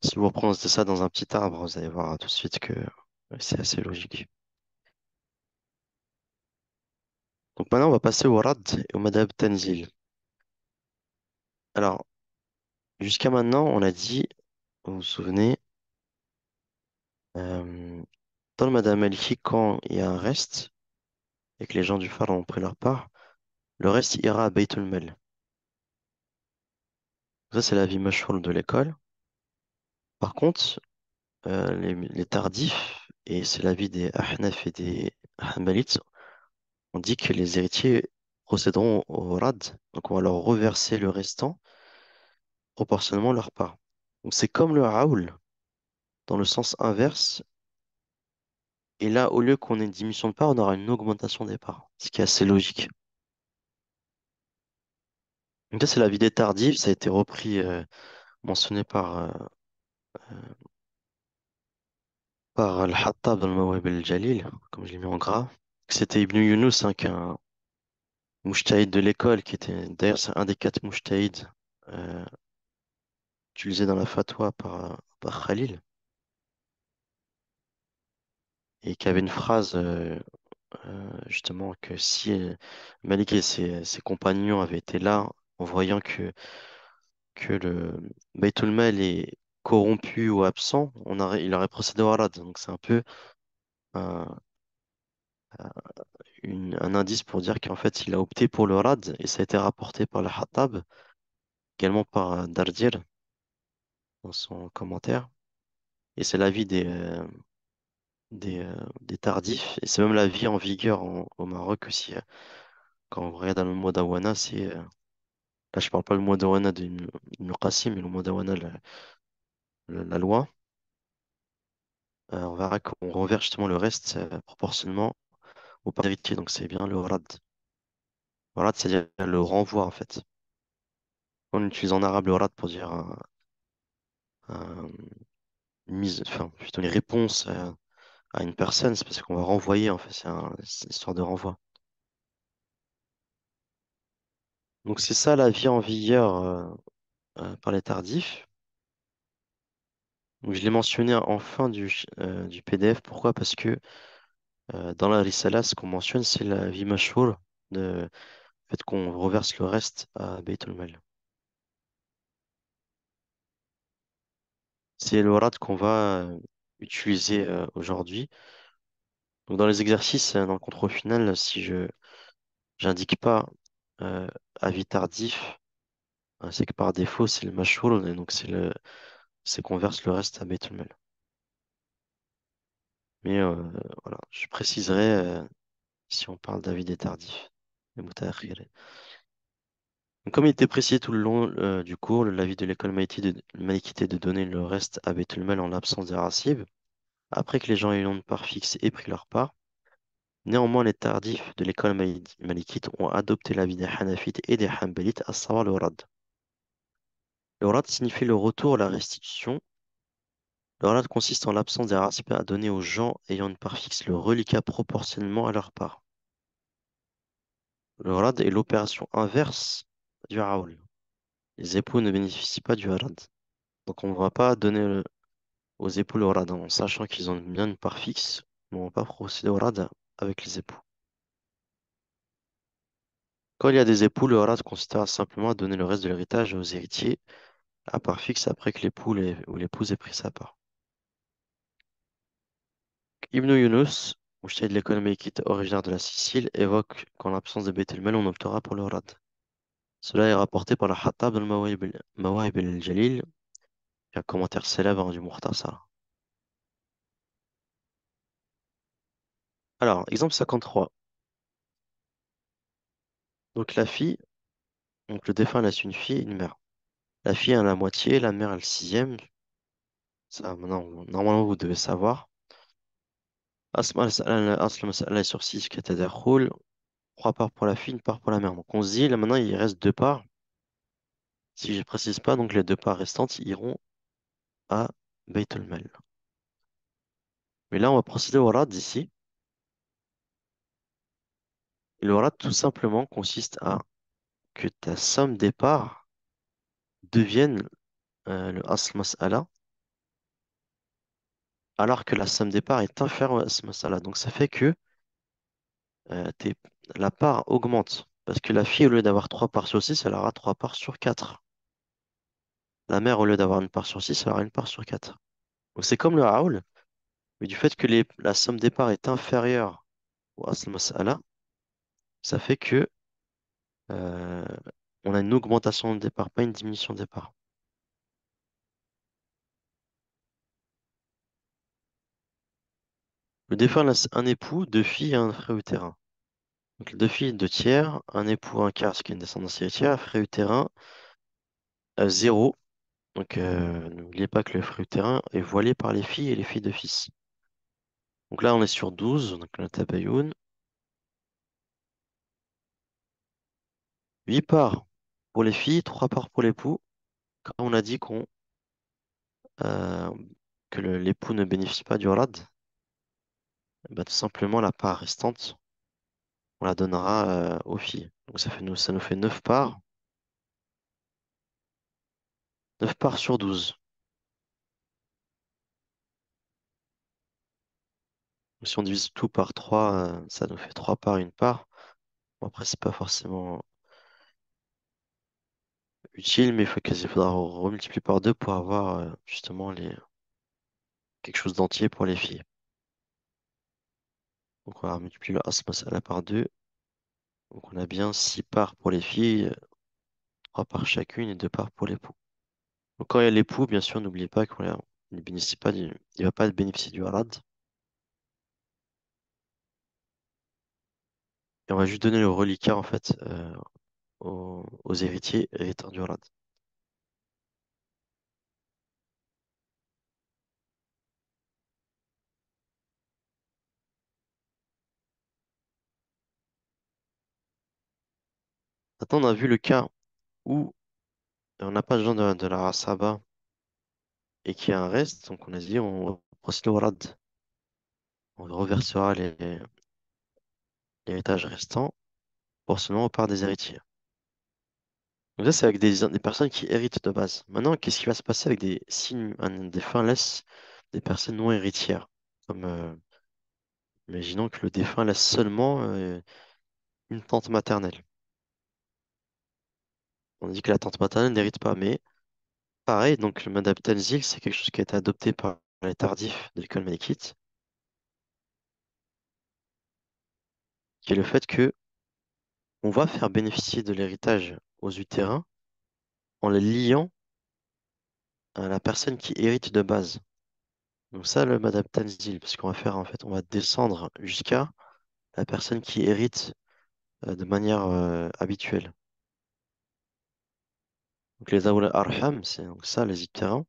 si vous reprenez ça dans un petit arbre, vous allez voir tout de suite que c'est assez logique. Donc maintenant, on va passer au Rad et au Madhab Tanzil. Alors, jusqu'à maintenant, on a dit, vous vous souvenez, euh, dans le Madhab Maliki, quand il y a un reste et que les gens du phare ont pris leur part, le reste ira à Beit Mal. Ça, c'est l'avis mashhour de l'école. Par contre, les tardifs, et c'est l'avis des Ahnaf et des Hanbalites, on dit que les héritiers procéderont au Rad, donc on va leur reverser le restant proportionnellement leur part. Donc c'est comme le Raoul, dans le sens inverse. Et là, au lieu qu'on ait une diminution de part, on aura une augmentation des parts, ce qui est assez logique. Donc ça, c'est l'avis des tardifs, ça a été repris, mentionné par Al-Hattab dans le Mawahib al-Jalil, comme je l'ai mis en gras. C'était Ibn Yunus, hein, qui est un mujtahid de l'école, qui était, d'ailleurs, c'est un des quatre mujtahids euh, utilisés dans la fatwa par Khalil, et qui avait une phrase, justement, que si Malik et ses compagnons avaient été là, en voyant que le Baytul Mal est corrompu ou absent, il aurait procédé au Arad. Donc c'est un peu un, un indice pour dire qu'en fait il a opté pour le Rad et ça a été rapporté par le Hattab, également par Dardir dans son commentaire. Et c'est l'avis des tardifs et c'est même l'avis en vigueur au Maroc aussi. Quand on regarde dans le mot d'Awana, là je parle pas le mot d'Awana d'Ibn Qasim, mais le mot d'Awana, la loi. On verra qu'on reverse justement le reste proportionnellement au part d'héritier, donc c'est bien le rad. Le rad, c'est-à-dire le renvoi en fait. On utilise en arabe le rad pour dire une mise, enfin plutôt une réponse à une personne, c'est parce qu'on va renvoyer en fait, c'est une histoire de renvoi. Donc c'est ça la vie en vigueur par les tardifs. Donc je l'ai mentionné en fin du PDF. Pourquoi? Parce que dans la Risala, ce qu'on mentionne, c'est la vie mashhour, de le fait qu'on reverse le reste à Beit Mal. C'est le RAD qu'on va utiliser aujourd'hui. Donc dans les exercices, dans le contrôle final, si je j'indique pas euh, avis tardif, c'est que par défaut, c'est le mashhour, et donc c'est qu'on verse le reste à Beit Mal. Mais voilà, je préciserai si on parle d'avis des tardifs. Les mutaakhir. Donc, comme il était précisé tout le long du cours, l'avis de l'école malikite est de donner le reste à Beit Mal en l'absence des racibs, après que les gens ayant une part fixe aient pris leur part. Néanmoins, les tardifs de l'école malikite ont adopté l'avis des hanafites et des hanbalites, à savoir le rad. Le rad signifie le retour, la restitution. Le rad consiste en l'absence des racipes à donner aux gens ayant une part fixe le reliquat proportionnellement à leur part. Le rad est l'opération inverse du raoul. Les époux ne bénéficient pas du rad. Donc on ne va pas donner aux époux le rad en sachant qu'ils ont bien une part fixe, mais on ne va pas procéder au rad avec les époux. Quand il y a des époux, le rad consiste simplement à donner le reste de l'héritage aux héritiers à part fixe après que l'époux ou l'épouse ait pris sa part. Ibn Yunus, mujtahid de l'école malikite originaire de la Sicile, évoque qu'en l'absence de Beit el-Mal, on optera pour le rad. Cela est rapporté par le Khattab dans le Mawahib al-Jalil, un commentaire célèbre du Mukhtasar. Alors, exemple 53. Donc la fille, donc le défunt laisse une fille et une mère. La fille a la moitié, la mère a le sixième. Ça, maintenant, normalement, vous devez savoir. Asl mas'ala est sur 6 qui était 3 parts pour la fille, une part pour la mère. Donc on se dit, là maintenant, il reste 2 parts. Si je précise pas, donc les deux parts restantes iront à Beit al-Mal. Mais là, on va procéder au rad ici. Et le rad, tout simplement, consiste à que ta somme départ devienne le asl mas'ala, alors que la somme départ est inférieure au asl mas'ala. Donc ça fait que euh, tes- la part augmente. Parce que la fille, au lieu d'avoir 3 parts sur 6, elle aura 3 parts sur 4. La mère, au lieu d'avoir une part sur 6, elle aura une part sur 4. Donc c'est comme le haoul, mais du fait que la somme départ est inférieure au asl mas'ala, ça fait que euh, on a une augmentation de départ, pas une diminution de départ. Le défunt laisse un époux, deux filles et un frère utérin. Donc deux filles, deux tiers, un époux, un quart, ce qui est une descendance héritière, frère utérin, zéro. Donc n'oubliez pas que le frère utérin est voilé par les filles et les filles de fils. Donc là, on est sur 12, donc le tabayoun. 8 parts pour les filles, 3 parts pour l'époux. Quand on a dit euh, que l'époux ne bénéficie pas du rad, bah, tout simplement la part restante, on la donnera aux filles. Donc ça nous fait 9 parts, 9 parts sur 12. Si on divise tout par 3, ça nous fait 3 parts, une part. Bon, après, c'est pas forcément utile, mais il faudra remultiplier par 2 pour avoir justement quelque chose d'entier pour les filles. Donc on va multiplier le as masala par 2. Donc on a bien 6 parts pour les filles, 3 parts chacune et 2 parts pour l'époux. Donc quand il y a l'époux, bien sûr, n'oubliez pas qu'il ne bénéficie pas il va pas bénéficier du harad. Et on va juste donner le reliquat en fait aux héritiers hériteurs du harad. Maintenant, on a vu le cas où on n'a pas de gens de la Rasaba et qu'il y a un reste, donc on a dit on procède au rad. On reversera l'héritage restant proportionnellement aux parts des héritiers. Donc ça, c'est avec des personnes qui héritent de base. Maintenant, qu'est-ce qui va se passer avec des signes, des fins laisse des personnes non héritières? Comme, imaginons que le défunt laisse seulement une tante maternelle. On dit que la tante maternelle n'hérite pas, mais pareil, donc le madhab Tanzil, c'est quelque chose qui a été adopté par les tardifs de l'école malikite, qui est le fait que on va faire bénéficier de l'héritage aux utérin en les liant à la personne qui hérite de base. Donc ça, le Madame Tanzil, parce qu'on va faire en fait, on va descendre jusqu'à la personne qui hérite de manière habituelle. Donc les Awla Arham, c'est donc ça, les uterins,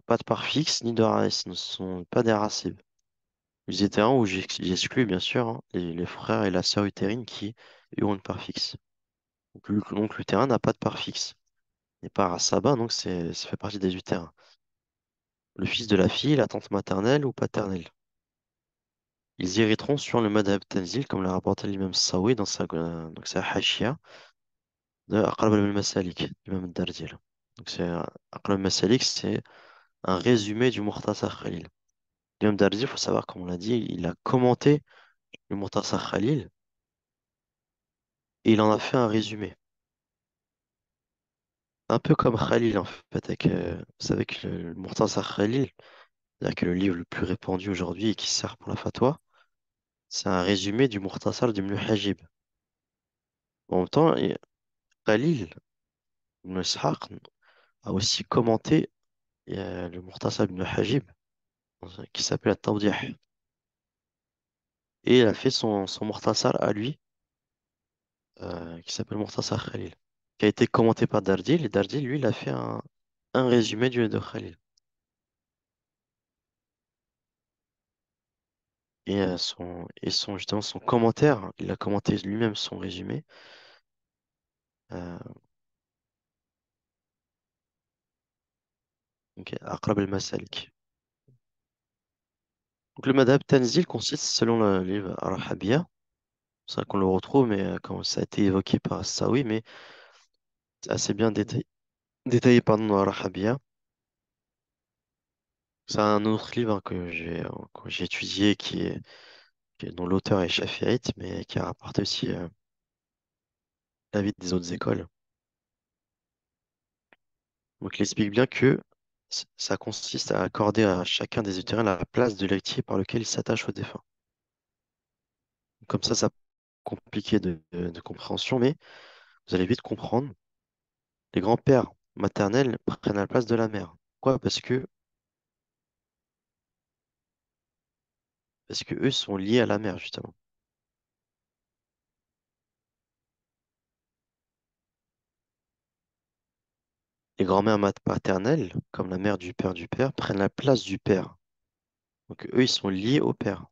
pas de part fixe ni de race, ne sont pas des racines. Les uterins où j'exclus bien sûr hein, les frères et la sœur utérine qui eux, ont une part fixe. Donc l'utérin n'a pas de part fixe. Il n'est pas Rasaba, donc ça fait partie des utérins. Le fils de la fille, la tante maternelle ou paternelle. Ils hériteront sur le madhab Tanzil, comme l'a rapporté l'imam Sawi dans donc sa Hashia de Aqrab al-Masalik, l'imam Dardil. Donc Aqrab al-Masalik, c'est un résumé du Mukhtasar Khalil. L'imam Dardil, il faut savoir, comme on l'a dit, il a commenté le Mukhtasar Khalil et il en a fait un résumé. Un peu comme Khalil, en fait, avec, vous savez que le Mukhtasar Khalil, c'est-à-dire que le livre le plus répandu aujourd'hui et qui sert pour la fatwa, c'est un résumé du Mukhtasar d'Ibn Hajib. En même temps, Khalil, Ibn Ishaq, a aussi commenté le Mukhtasar ibn Hajib, qui s'appelle At-Tawdih. Et il a fait son Mukhtasar à lui, qui s'appelle Mukhtasar Khalil, qui a été commenté par Dardil. Et Dardil, lui, il a fait un résumé de Khalil. Justement, son commentaire, il a commenté lui-même son résumé. Euh, Ok, Aqrab al-Masalik. Donc le madhab Tanzil consiste, selon le livre Ar-Rahabiyya, c'est vrai qu'on le retrouve, mais quand ça a été évoqué par Sawi, mais c'est assez bien détaillé pardon, dans Ar-Rahabiyya. C'est un autre livre hein, que j'ai étudié dont l'auteur est Shafi'ite, mais qui a rapporté aussi l'avis des autres écoles. Donc il explique bien que ça consiste à accorder à chacun des utérin la place de l'héritier par lequel il s'attache au défunt. Comme ça compliqué de compréhension, mais vous allez vite comprendre. Les grands-pères maternels prennent la place de la mère. Pourquoi? Parce que eux sont liés à la mère, justement. Les grands-mères paternelles, comme la mère du père, prennent la place du père. Donc eux, ils sont liés au père.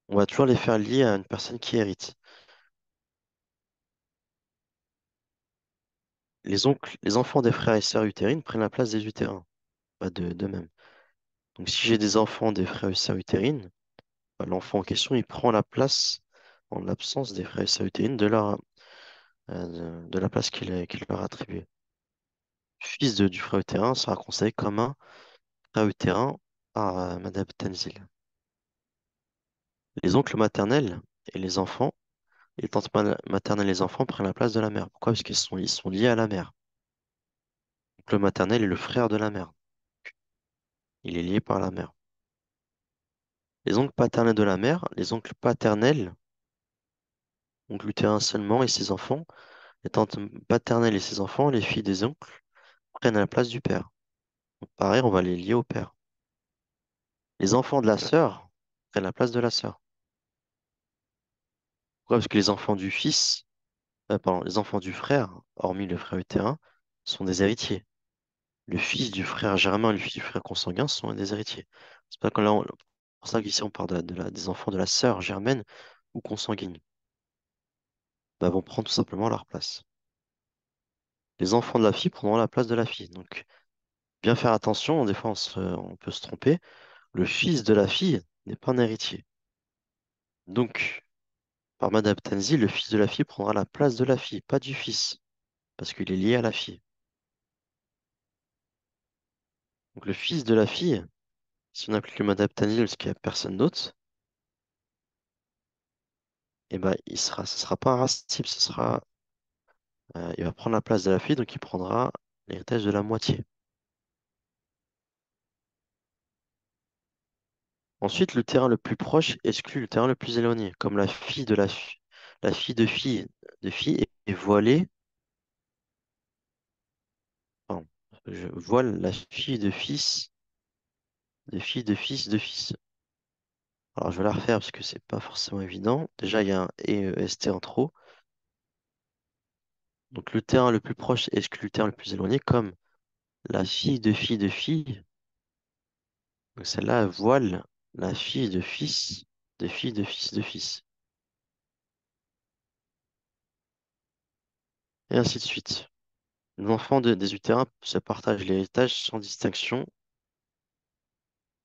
On va toujours les faire liés à une personne qui hérite. Les oncles, les enfants des frères et sœurs utérines prennent la place des utérins, pas de même. Donc si j'ai des enfants des frères et sœurs utérines, bah, l'enfant en question, il prend la place, en l'absence des frères et sœurs utérines, de la place qu'il leur a attribuée. Le fils du frère utérin sera considéré comme un frère utérin par Madame Tenzil. Les oncles maternels et les enfants, les tantes maternelles et les enfants prennent la place de la mère. Pourquoi? Parce ils sont liés à la mère. Donc, le maternel est le frère de la mère. Il est lié par la mère. Les oncles paternels de la mère, les oncles paternels, donc l'utérin seulement et ses enfants, les tantes paternelles et ses enfants, les filles des oncles, prennent la place du père. Donc, pareil, on va les lier au père. Les enfants de la sœur prennent la place de la sœur. Pourquoi? Parce que les enfants du fils, pardon, les enfants du frère, hormis le frère utérin, sont des héritiers. Le fils du frère germain et le fils du frère consanguin sont des héritiers. C'est pas quand là, pour ça qu'ici on parle des enfants de la sœur germaine ou consanguine. Bah, vont prendre tout simplement leur place. Les enfants de la fille prendront la place de la fille. Donc, bien faire attention, des fois on peut se tromper. Le fils de la fille n'est pas un héritier. Donc, par Madame Tanzi, le fils de la fille prendra la place de la fille, pas du fils, parce qu'il est lié à la fille. Donc, le fils de la fille, si on applique le Madame Tanzi parce qu'il n'y a personne d'autre, eh ben, ce sera pas un race-type, il va prendre la place de la fille, donc il prendra l'héritage de la moitié. Ensuite, le terrain le plus proche exclut le terrain le plus éloigné, comme la fille de fille est voilée. Pardon, je voile la fille de fils, de fille de fils de fils. Alors, je vais la refaire parce que c'est pas forcément évident. Déjà, il y a un EST en trop. Donc, le terrain le plus proche exclut le terrain le plus éloigné, comme la fille de fille de fille. Donc, celle-là elle voile la fille de fils de fille de fils de fils. Et ainsi de suite. Les enfants des utérins se partagent l'héritage sans distinction,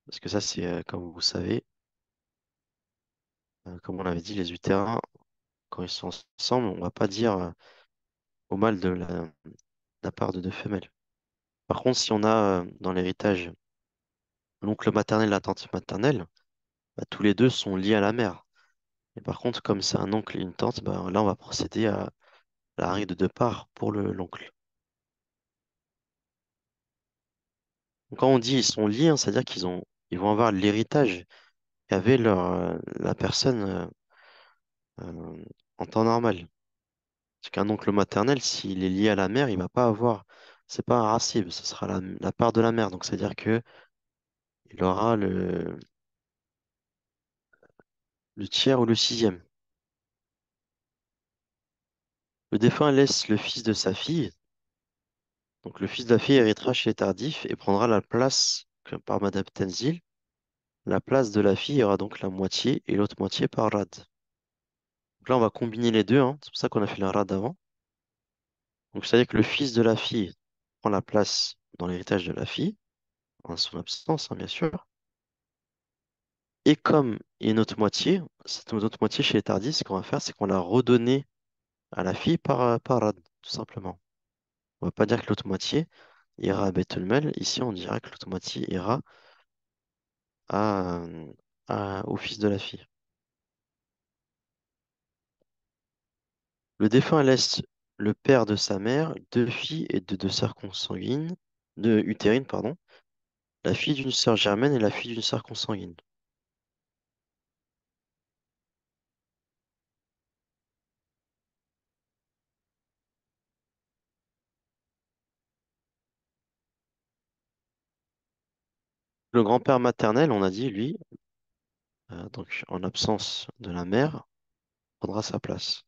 parce que ça, c'est, comme vous savez, comme on l'avait dit, les utérins, quand ils sont ensemble, on va pas dire au mal de la part de deux femelles. Par contre, si on a dans l'héritage l'oncle maternel et la tante maternelle, bah, tous les deux sont liés à la mère. Et par contre, comme c'est un oncle et une tante, bah, là, on va procéder à la règle de deux parts pour l'oncle. Donc, quand on dit ils sont liés, hein, c'est-à-dire ils vont avoir l'héritage qu'avait la personne en temps normal. Parce qu'un oncle maternel, s'il est lié à la mère, il va pas avoir, c'est pas un racib, ce sera la part de la mère. Donc, c'est-à-dire que il aura le tiers ou le sixième. Le défunt laisse le fils de sa fille. Donc, le fils de la fille héritera chez les tardifs et prendra la place par Madame Tenzil. La place de la fille aura donc la moitié et l'autre moitié par Rad. Donc là, on va combiner les deux, hein. C'est pour ça qu'on a fait la Rad avant. Donc, c'est-à-dire que le fils de la fille prend la place dans l'héritage de la fille, en son absence, hein, bien sûr. Et comme il y a une autre moitié, cette autre moitié chez les Tardis, ce qu'on va faire, c'est qu'on l'a redonnée à la fille par Rad, tout simplement. On va pas dire que l'autre moitié ira à Beth El. Ici, on dira que l'autre moitié ira à, au fils de la fille. Le défunt laisse le père de sa mère, deux filles et deux sœurs consanguines, deux utérines, pardon, la fille d'une sœur germaine et la fille d'une sœur consanguine. Le grand-père maternel, on a dit, lui, donc en absence de la mère, prendra sa place.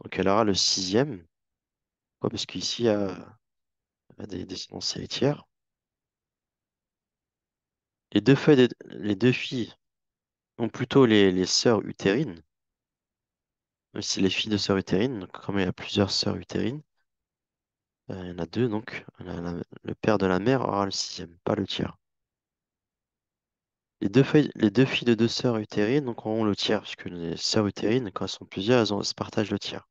Donc elle aura le sixième, quoi, parce qu'ici, il y a des descendances héritières. Les deux filles ont plutôt les sœurs utérines, même si c'est les filles de sœurs utérines, donc comme il y a plusieurs sœurs utérines, il y en a deux, donc le père de la mère aura le sixième, pas le tiers. Les deux filles de deux sœurs utérines donc, auront le tiers, puisque les sœurs utérines, quand elles sont plusieurs, elles se partagent le tiers.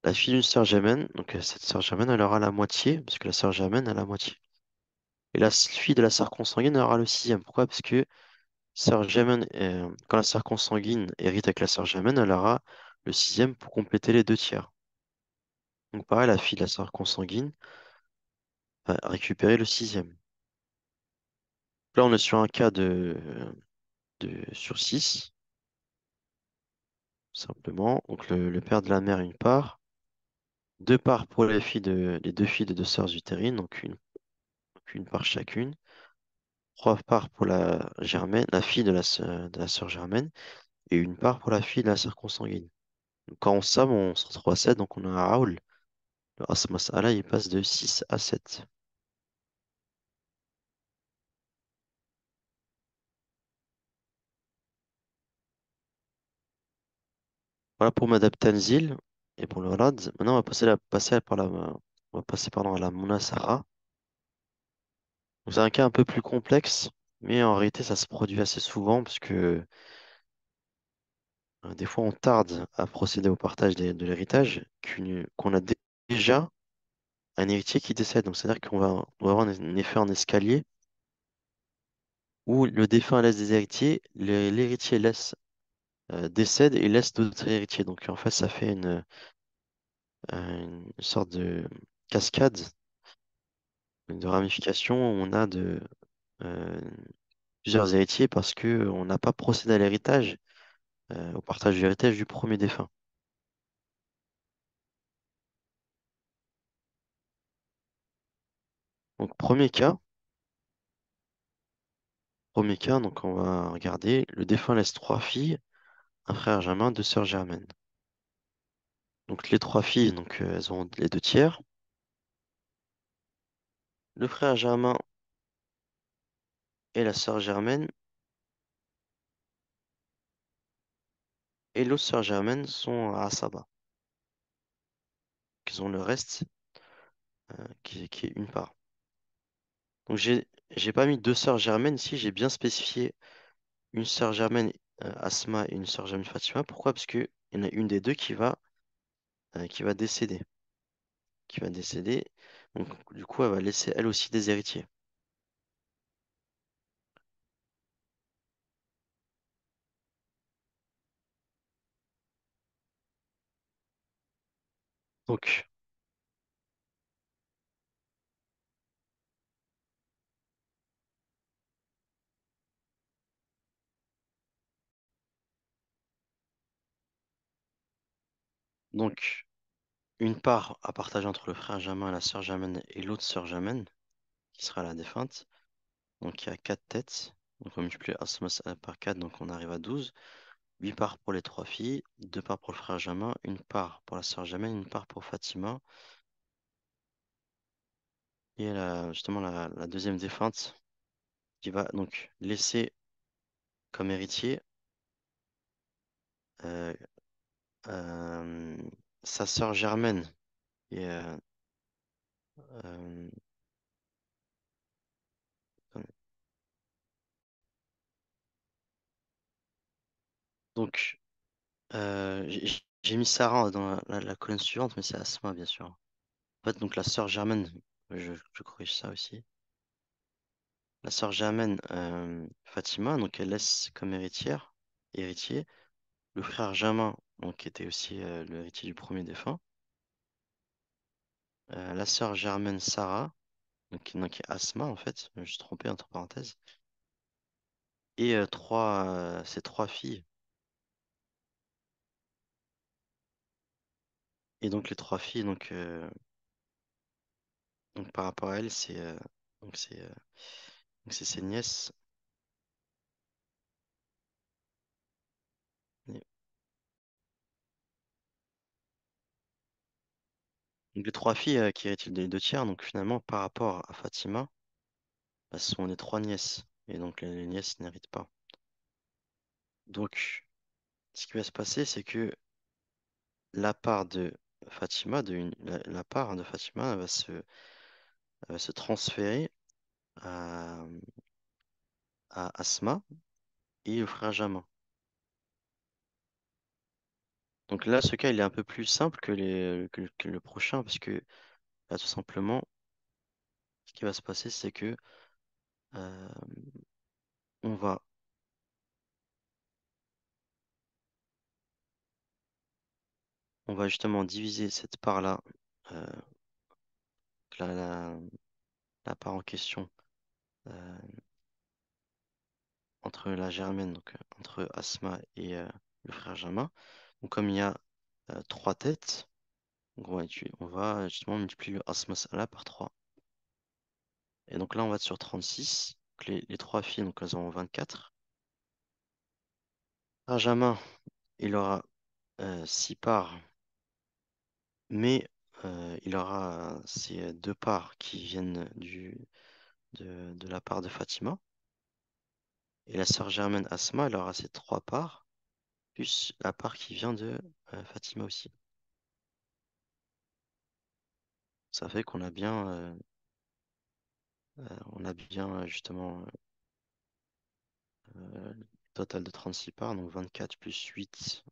La fille d'une sœur germaine, donc cette sœur germaine, elle aura la moitié, puisque la sœur germaine a la moitié. Et la fille de la sœur consanguine elle aura le sixième. Pourquoi? Parce que sœur germaine, quand la sœur consanguine hérite avec la sœur germaine, elle aura le sixième pour compléter les deux tiers. Donc pareil, la fille de la sœur consanguine va récupérer le sixième. Là, on est sur un cas sur 6, simplement. Donc le père de la mère, une part. Deux parts pour les deux filles de deux sœurs utérines, donc une part chacune. Trois parts pour la germaine, la fille de la sœur germaine, et une part pour la fille de la sœur consanguine. Donc, quand on somme, on se retrouve à 7, donc on a un Raoul. Le Ras Masala, il passe de 6 à 7. Voilà pour Madame Tanzil et pour le Rad. Maintenant, on va on va passer, pardon, à la Munasara. Donc, c'est un cas un peu plus complexe, mais en réalité, ça se produit assez souvent parce que des fois, on tarde à procéder au partage de l'héritage, qu'on a déjà un héritier qui décède. Donc, c'est-à-dire on va avoir un effet en escalier où le défunt laisse des héritiers, l'héritier décède et laisse d'autres héritiers. Donc, en fait, ça fait une sorte de cascade, de ramification où on a euh, plusieurs héritiers parce que on n'a pas procédé à l'héritage, au partage de l'héritage du premier défunt. Donc, premier cas, donc on va regarder. Le défunt laisse trois filles, un frère germain, deux sœurs germaines. Donc les trois filles, donc elles ont les deux tiers. Le frère germain et la sœur germaine et l'autre sœur germaine sont à Asaba. Ils ont le reste qui est une part. Donc j'ai pas mis deux sœurs germaines ici, j'ai bien spécifié une sœur germaine Asma et une sœur germaine Fatima. Pourquoi? Parce que il y en a une des deux qui va décéder. Qui va décéder. Donc du coup, elle va laisser elle aussi des héritiers. Donc, donc une part à partager entre le frère germain et la sœur germaine et l'autre sœur germaine, qui sera la défunte. Donc il y a 4 têtes. Donc on multiplie Asma par 4, donc on arrive à 12. 8 parts pour les trois filles, 2 parts pour le frère germain, une part pour la sœur germaine, une part pour Fatima. Et justement la deuxième défunte qui va donc laisser comme héritier euh, euh, sa sœur germaine. Et, Donc, j'ai mis Sarah dans la colonne suivante, mais c'est Asma, bien sûr. En fait, donc la sœur germaine, je corrige ça aussi. La sœur germaine, Fatima, donc elle laisse comme héritier, le frère Jamin, donc qui était aussi l'héritier du premier défunt. La sœur germaine Sarah, donc qui est Asma en fait, je me suis trompé entre parenthèses. Et ses trois filles. Et donc les trois filles, donc par rapport à elles, donc c'est euh, donc c'est ses nièces. Et- Donc les trois filles qui héritent des deux tiers, donc finalement par rapport à Fatima, bah, ce sont les trois nièces. Et donc les nièces n'héritent pas. Donc ce qui va se passer, c'est que la part de Fatima, la part de Fatima elle va se transférer à, à Asma et au frère Jamin. Donc là, ce cas, il est un peu plus simple que le prochain, parce que là, tout simplement, ce qui va se passer, c'est que euh, on va, on va justement diviser cette part-là, euh, la, la, la part en question, euh, entre la germaine, donc entre Asma et le frère Jamin. Donc comme il y a trois têtes, donc on va justement multiplier le Asma Sala par 3. Et donc là, on va être sur 36. Donc les trois filles, donc elles auront 24. Benjamin, il aura 6 parts, mais il aura ces deux parts qui viennent de la part de Fatima. Et la sœur germaine Asma, elle aura ses 3 parts, plus la part qui vient de Fatima aussi. Ça fait qu'on a on a bien justement total de 36 parts, donc 24 plus 8,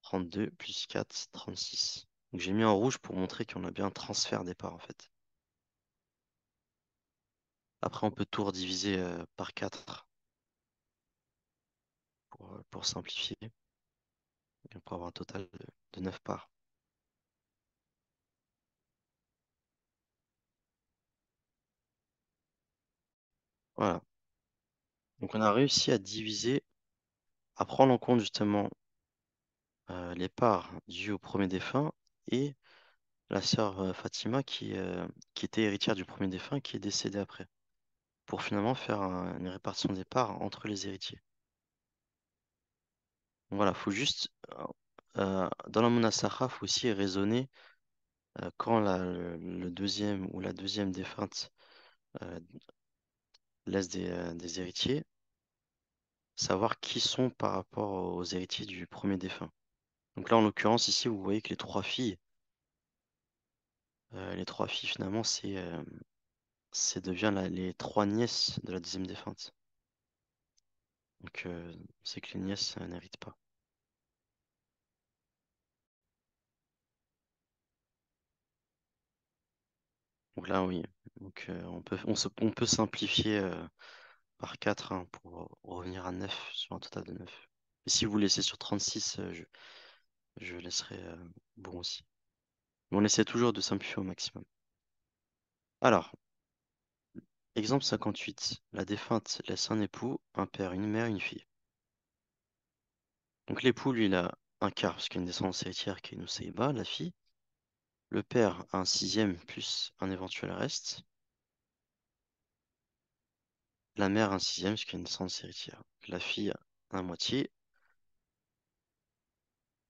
32 plus 4, 36. Donc j'ai mis en rouge pour montrer qu'on a bien un transfert des parts en fait. Après, on peut tout rediviser par 4 pour simplifier, et pour avoir un total de 9 parts. Voilà. Donc on a réussi à diviser, à prendre en compte justement les parts dues au premier défunt et la sœur Fatima qui était héritière du premier défunt qui est décédée après, pour finalement faire une répartition des parts entre les héritiers. Donc voilà, faut juste, dans la Munasakha, faut aussi raisonner quand le deuxième ou la deuxième défunte euh, laisse des héritiers, savoir qui sont par rapport aux héritiers du premier défunt. Donc là, en l'occurrence, ici, vous voyez que les trois filles, finalement, c'est devient les trois nièces de la deuxième défunte. Donc, c'est que les nièces n'héritent pas. Donc là, oui. Donc, on peut simplifier par 4 pour revenir à 9 sur un total de 9. Et si vous laissez sur 36, je laisserai bon aussi. Mais on essaie toujours de simplifier au maximum. Alors, exemple 58. La défunte laisse un époux, un père, une mère, une fille. Donc l'époux, lui, il a un quart, parce qu'il y a une descendance héritière qui est Nusseïba, la fille. Le père a un sixième plus un éventuel reste. La mère a un sixième, parce qu'il y a une descendance héritière. La fille a un moitié.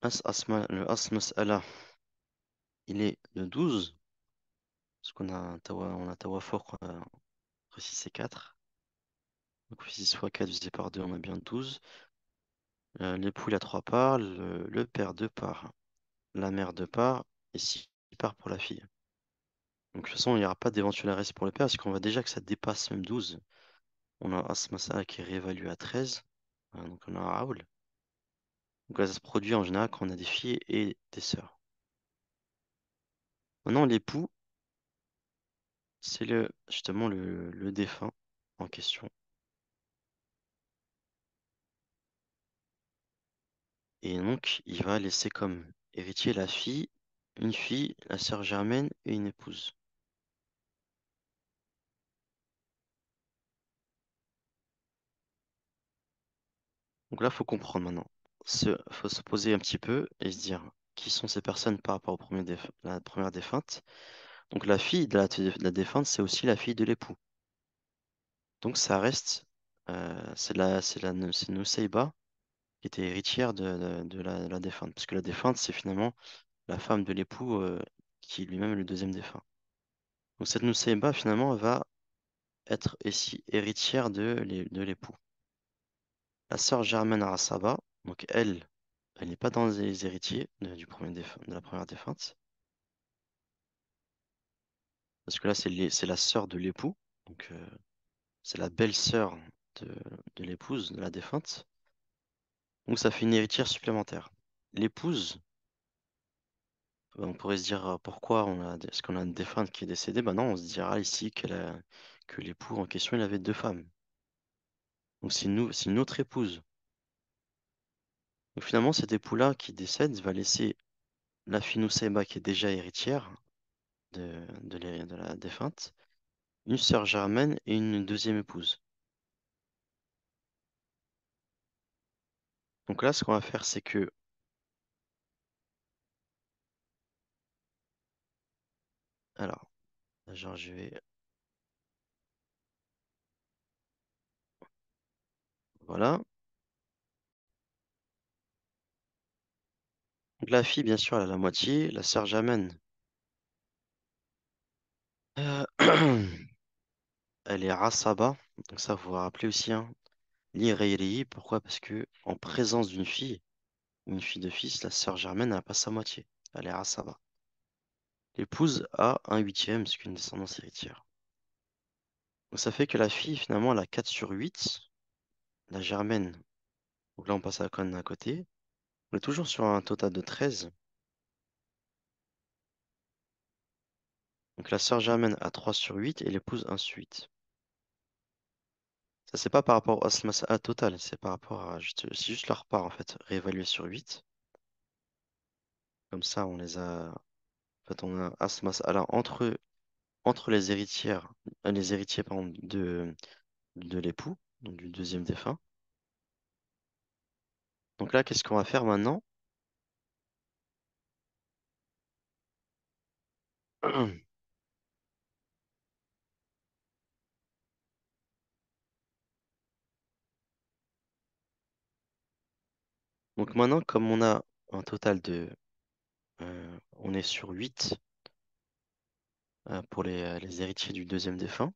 Le as mas'ala, il est de 12, parce qu'on a on a tawa fort, 6 et 4. Donc 6 fois 4 divisé par 2, on a bien 12. L'époux, il a 3 parts, le père 2 parts, la mère 2 parts, et 6 parts pour la fille. Donc de toute façon, il n'y aura pas d'éventuel reste pour le père, parce qu'on voit déjà que ça dépasse même 12. On a As Masala qui est réévalué à 13. Donc on a Raoul. Donc là, ça se produit en général quand on a des filles et des sœurs. Maintenant, l'époux, c'est justement le défunt en question. Et donc, il va laisser comme héritier une fille, la sœur germaine et une épouse. Donc là, il faut comprendre maintenant. Faut se poser un petit peu et se dire qui sont ces personnes par rapport la première défunte. Donc la fille de la défunte, c'est aussi la fille de l'époux. Donc ça reste, c'est Nusseïba qui était héritière de la défunte. Parce que la défunte, c'est finalement la femme de l'époux qui est lui-même le deuxième défunt. Donc cette Nusseïba, finalement, va être ici héritière de l'époux. La sœur Germaine Arasaba, donc elle n'est pas dans les héritiers de la première défunte, parce que là, c'est la sœur de l'époux, donc c'est la belle-sœur de, de l'épouse de la défunte. Donc ça fait une héritière supplémentaire. L'épouse, on pourrait se dire pourquoi est-ce qu'on a une défunte qui est décédée? Ben non, on se dira ici que l'époux en question, il avait deux femmes. Donc c'est une autre épouse. Donc finalement, cet époux-là qui décède va laisser la fille Nusseïba qui est déjà héritière de la défunte, une sœur germaine et une deuxième épouse. Donc là, ce qu'on va faire, c'est que, alors, genre, je vais, voilà. Donc la fille, bien sûr, elle a la moitié, la sœur germaine, euh, elle est Rasaba. Donc ça, vous vous rappelez aussi, hein, l'Irayri. Pourquoi? Parce que en présence d'une fille, ou une fille de fils, la sœur germaine n'a pas sa moitié. Elle est Rasaba. L'épouse a un huitième, c'est qu'une descendance héritière. Donc ça fait que la fille, finalement, elle a 4 sur 8. La germaine, donc là, on passe à la colonne à côté. On est toujours sur un total de 13. Donc la sœur germaine a 3 sur 8 et l'épouse 1 sur 8. Ça, c'est pas par rapport à ce total, c'est par rapport à c'est juste leur part en fait, réévalué sur 8. Comme ça, on les a. En fait, on a Asmas. Alors, entre les héritiers pardon, de l'époux, donc du deuxième défunt. Donc là, qu'est-ce qu'on va faire maintenant? Donc maintenant, comme on a un total de. On est sur 8 pour les héritiers du deuxième défunt.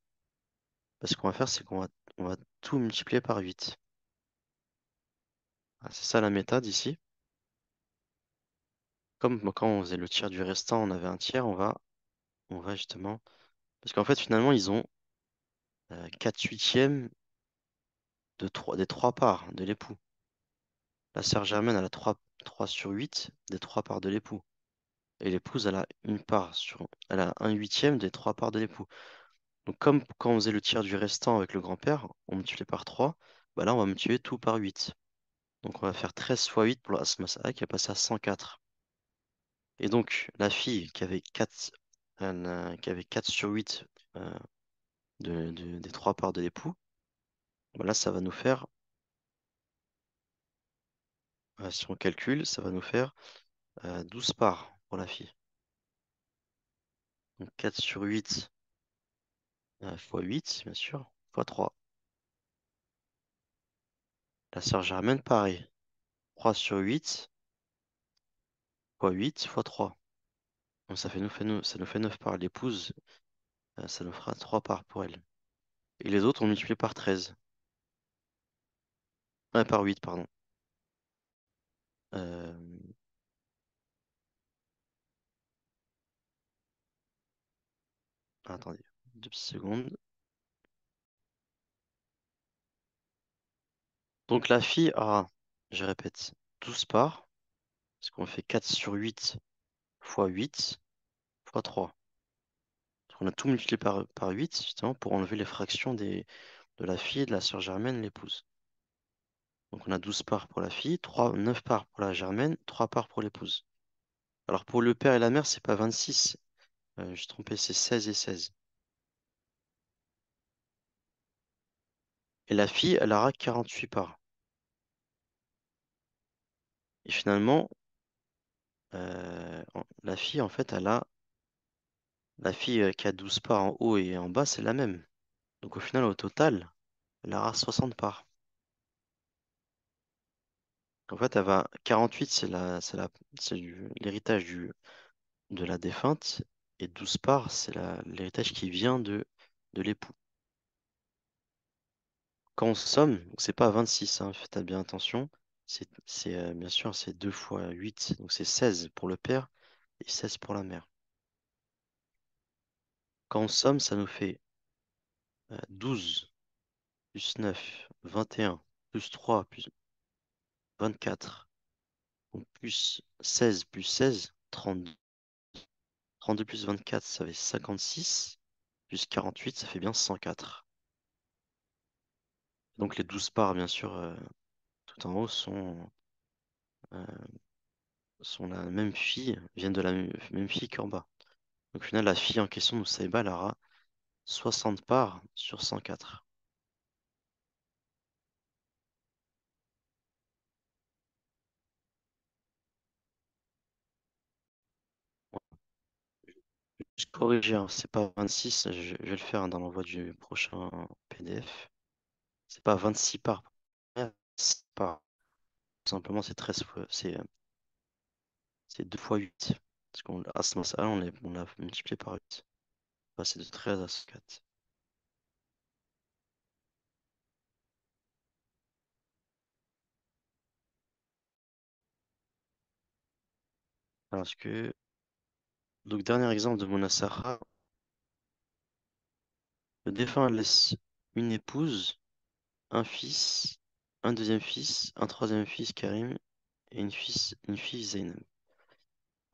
Ce qu'on va faire, c'est on va tout multiplier par 8. Ah, c'est ça la méthode ici. Comme quand on faisait le tiers du restant, on avait un tiers, on va justement. Parce qu'en fait, finalement, ils ont 4 huitièmes des trois parts de l'époux. La sœur germaine, elle a 3 sur 8 des trois parts de l'époux. Et l'épouse, elle a un huitième des trois parts de l'époux. Donc, comme quand on faisait le tiers du restant avec le grand-père, on multiplie par 3, bah là, on va multiplier tout par 8. Donc, on va faire 13 fois 8 pour l'Asmasala qui est passé à 104. Et donc, la fille qui avait 4 sur 8 euh, des trois parts de l'époux, voilà, ça va nous faire, si on calcule, ça va nous faire 12 parts pour la fille. Donc 4 sur 8 fois 8, bien sûr, fois 3. La sœur germaine, pareil. 3 sur 8 fois 8 fois 3. Donc ça nous fait 9 parts. L'épouse, ça nous fera 3 parts pour elle. Et les autres, on multiplie par 13. Par 8, pardon. Euh, attendez, 2 petites secondes. Donc la fille a, je répète, 12 parts, parce qu'on fait 4 sur 8 fois 8 fois 3. On a tout multiplié par 8, justement, pour enlever les fractions de la fille, de la sœur germaine, l'épouse. Donc on a 12 parts pour la fille, 9 parts pour la germaine, 3 parts pour l'épouse. Alors pour le père et la mère, c'est pas 26. Je suis trompé, c'est 16 et 16. Et la fille, elle aura 48 parts. Et finalement, la fille, en fait, la fille qui a 12 parts en haut et en bas, c'est la même. Donc au final, au total, elle aura 60 parts. En fait, elle va 48, c'est l'héritage de la défunte, et 12 parts, c'est l'héritage qui vient de l'époux. Quand on somme, donc c'est pas 26, hein, faites bien attention, bien sûr, c'est 2 fois 8, donc c'est 16 pour le père et 16 pour la mère. Quand on somme, ça nous fait 12 plus 9, 21, plus 3, plus 24, donc plus 16 plus 16, 32. 32 plus 24, ça fait 56, plus 48, ça fait bien 104. Donc les 12 parts, bien sûr, tout en haut, euh, sont la même fille, viennent de la même fille qu'en bas. Donc au final, la fille en question, Moussaïba, elle aura 60 parts sur 104. Je corrige, hein, c'est pas 26, je vais le faire, hein, dans l'envoi du prochain PDF. C'est pas 26 parts. C'est pas. Tout simplement, c'est 13 fois, c'est 2 fois 8. Parce qu'à ce moment-là, on l'a multiplié par 8. Passer de 13 à 104. Parce que, donc, dernier exemple de Monasara, le défunt laisse une épouse, un fils, un deuxième fils, un troisième fils, Karim, et une fille, Zainab.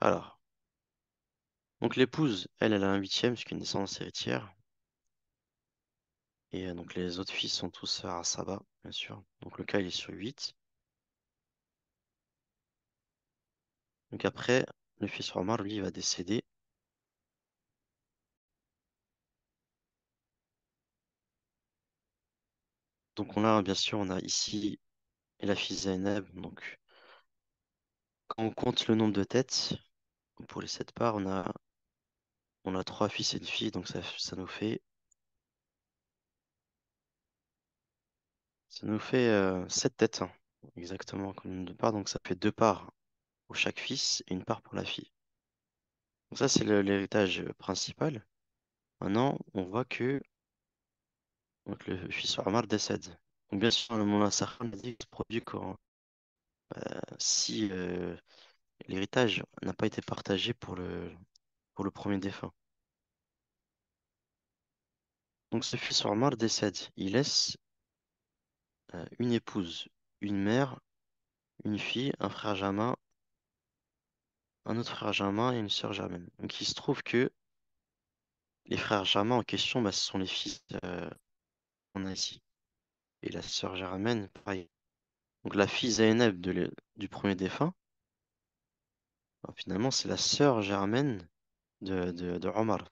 Alors, donc l'épouse, elle a un huitième, puisqu'une naissance héritière, et donc les autres fils sont tous à Saba, bien sûr. Donc le cas, il est sur 8. Donc après, le fils Omar, lui, il va décéder. Donc bien sûr, on a ici la fille Zainab. Donc quand on compte le nombre de têtes, pour les 7 parts, on a 3 fils et une fille, donc ça nous fait, 7 têtes, hein, exactement comme le nombre de parts. Donc ça fait 2 parts pour chaque fils et une part pour la fille. Donc ça, c'est l'héritage principal. Maintenant, on voit que donc, le fils Omar décède. Donc bien sûr, le Moulin Sarkhan a dit que se produit si l'héritage n'a pas été partagé pour le premier défunt. Donc ce fils Omar décède. Il laisse une épouse, une mère, une fille, un frère Jamin, un autre frère Jamin et une sœur Germaine. Donc il se trouve que les frères Jamin en question, bah, ce sont les fils qu'on a ici. Et la sœur Germaine, pareil. Donc la fille Zainab du premier défunt, bah, finalement c'est la sœur Germaine de Omar.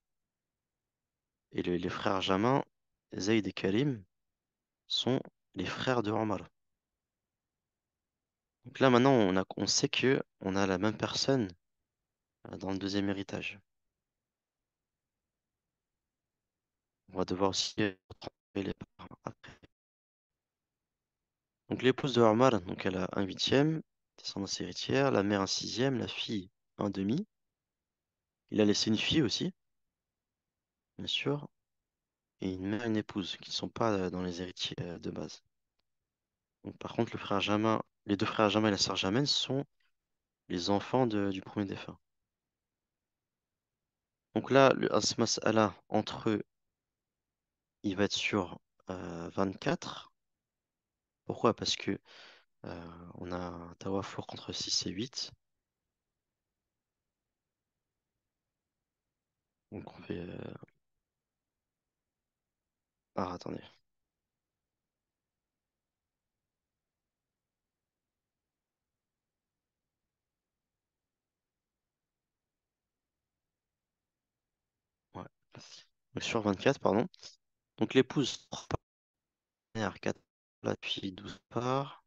Et les frères Jamin, Zayd et Karim, sont les frères de Omar. Donc là maintenant on sait que on a la même personne dans le deuxième héritage. On va devoir aussi retrouver les parts après. Donc l'épouse de Omar, donc elle a un huitième, descendance héritière, la mère un sixième, la fille un demi. Il a laissé une fille aussi, bien sûr, et une mère et une épouse, qui ne sont pas dans les héritiers de base. Donc, par contre, les deux frères Jamin et la sœur Germaine sont les enfants du premier défunt. Donc là, le Asmas Allah, entre eux, il va être sur 24. Pourquoi? Parce que On a un Tawafour contre 6 et 8. Donc on fait. Ah, attendez. Ouais. Donc, sur 24, pardon. Donc l'épouse, 3 partenaires, 4 puis 12 parts.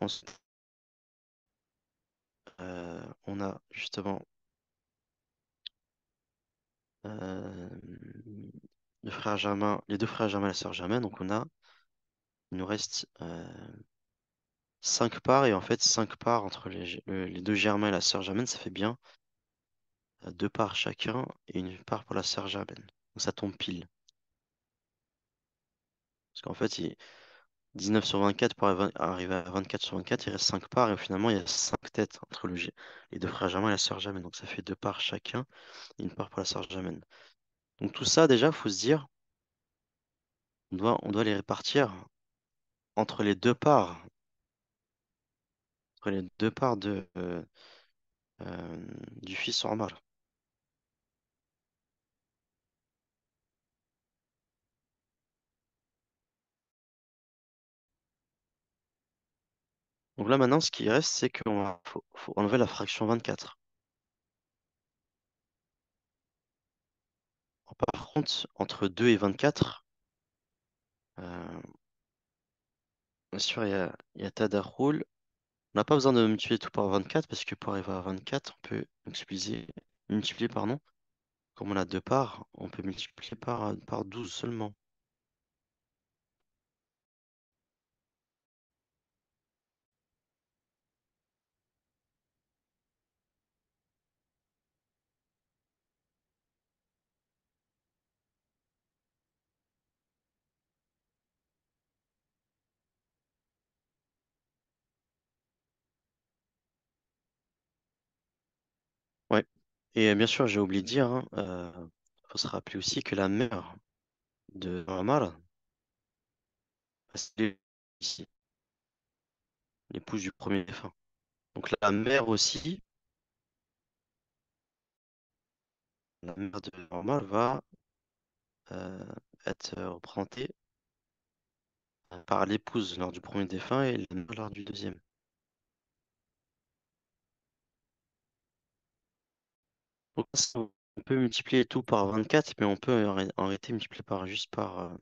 Ensuite, on a justement euh, les deux frères germains et la sœur germaine. Donc il nous reste 5 parts. Et en fait, 5 parts entre les deux germains et la sœur germaine, ça fait bien 2 parts chacun et une part pour la sœur germaine. Donc ça tombe pile. Parce qu'en fait, 19 sur 24 pour arriver à 24 sur 24, il reste 5 parts et finalement il y a 5 têtes entre les deux frères germains et la sœur germaine. Donc ça fait 2 parts chacun et une part pour la sœur germaine. Donc tout ça déjà, il faut se dire, on doit les répartir entre les deux parts, entre les deux parts du fils Omar. Donc là maintenant, ce qui reste, c'est faut enlever la fraction 24. Par contre, entre 2 et 24, euh, bien sûr, il y a Tadakhoul. On n'a pas besoin de multiplier tout par 24 parce que pour arriver à 24, on peut multiplier, pardon. Comme on a deux parts, on peut multiplier par 12 seulement. Ouais. Et bien sûr, j'ai oublié de dire, faut se rappeler aussi que la mère de Omar, c'est ici, l'épouse du premier défunt. Donc la mère aussi, la mère de Omar va euh, être représentée par l'épouse lors du premier défunt et la mère lors du deuxième. Donc ça, on peut multiplier tout par 24, mais on peut en réalité multiplier par juste par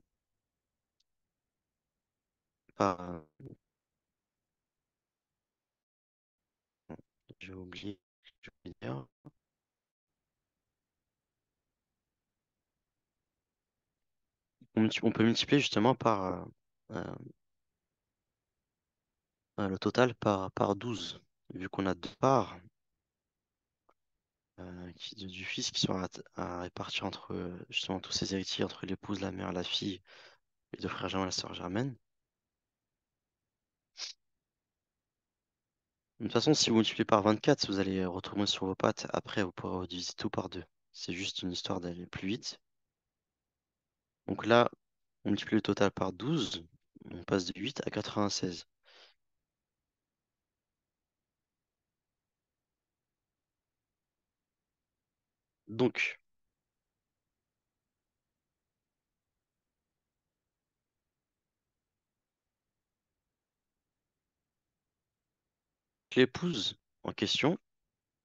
j'ai oublié, je vais dire. On peut multiplier justement euh, le total par 12, vu qu'on a deux parts du fils qui sont à répartir entre justement tous ces héritiers, entre l'épouse, la mère, la fille, les deux frères germains et la sœur germaine. De toute façon, si vous multipliez par 24, vous allez retourner sur vos pattes. Après, vous pourrez diviser tout par deux. C'est juste une histoire d'aller plus vite. Donc là, on multiplie le total par 12. On passe de 8 à 96. Donc, l'épouse en question,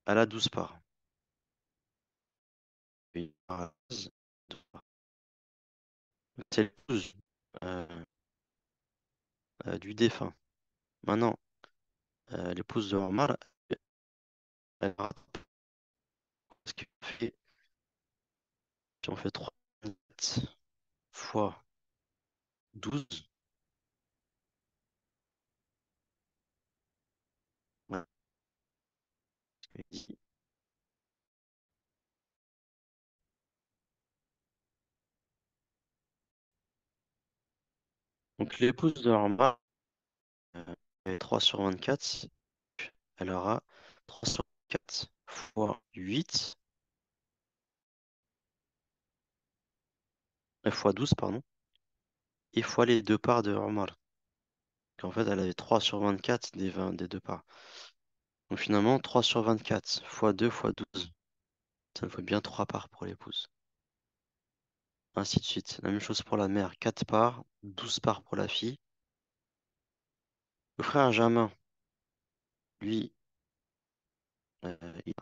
elle a 12 parts. Une part à 12, deux parts. C'est l'épouse euh, du défunt. Maintenant, l'épouse de Omar, elle aura ce qui fait, si on fait 3 fois 12, voilà, donc l'épouse de Omar, elle est 3 sur 24, elle aura 3 sur 4 fois 8, fois 12, pardon, et fois les deux parts de Omar. qu'en fait, elle avait 3 sur 24 des deux parts. Donc finalement, 3 sur 24 fois 2 fois 12, ça nous fait bien 3 parts pour l'épouse. Ainsi de suite. La même chose pour la mère, 4 parts, 12 parts pour la fille. Le frère Germain, lui, euh, il,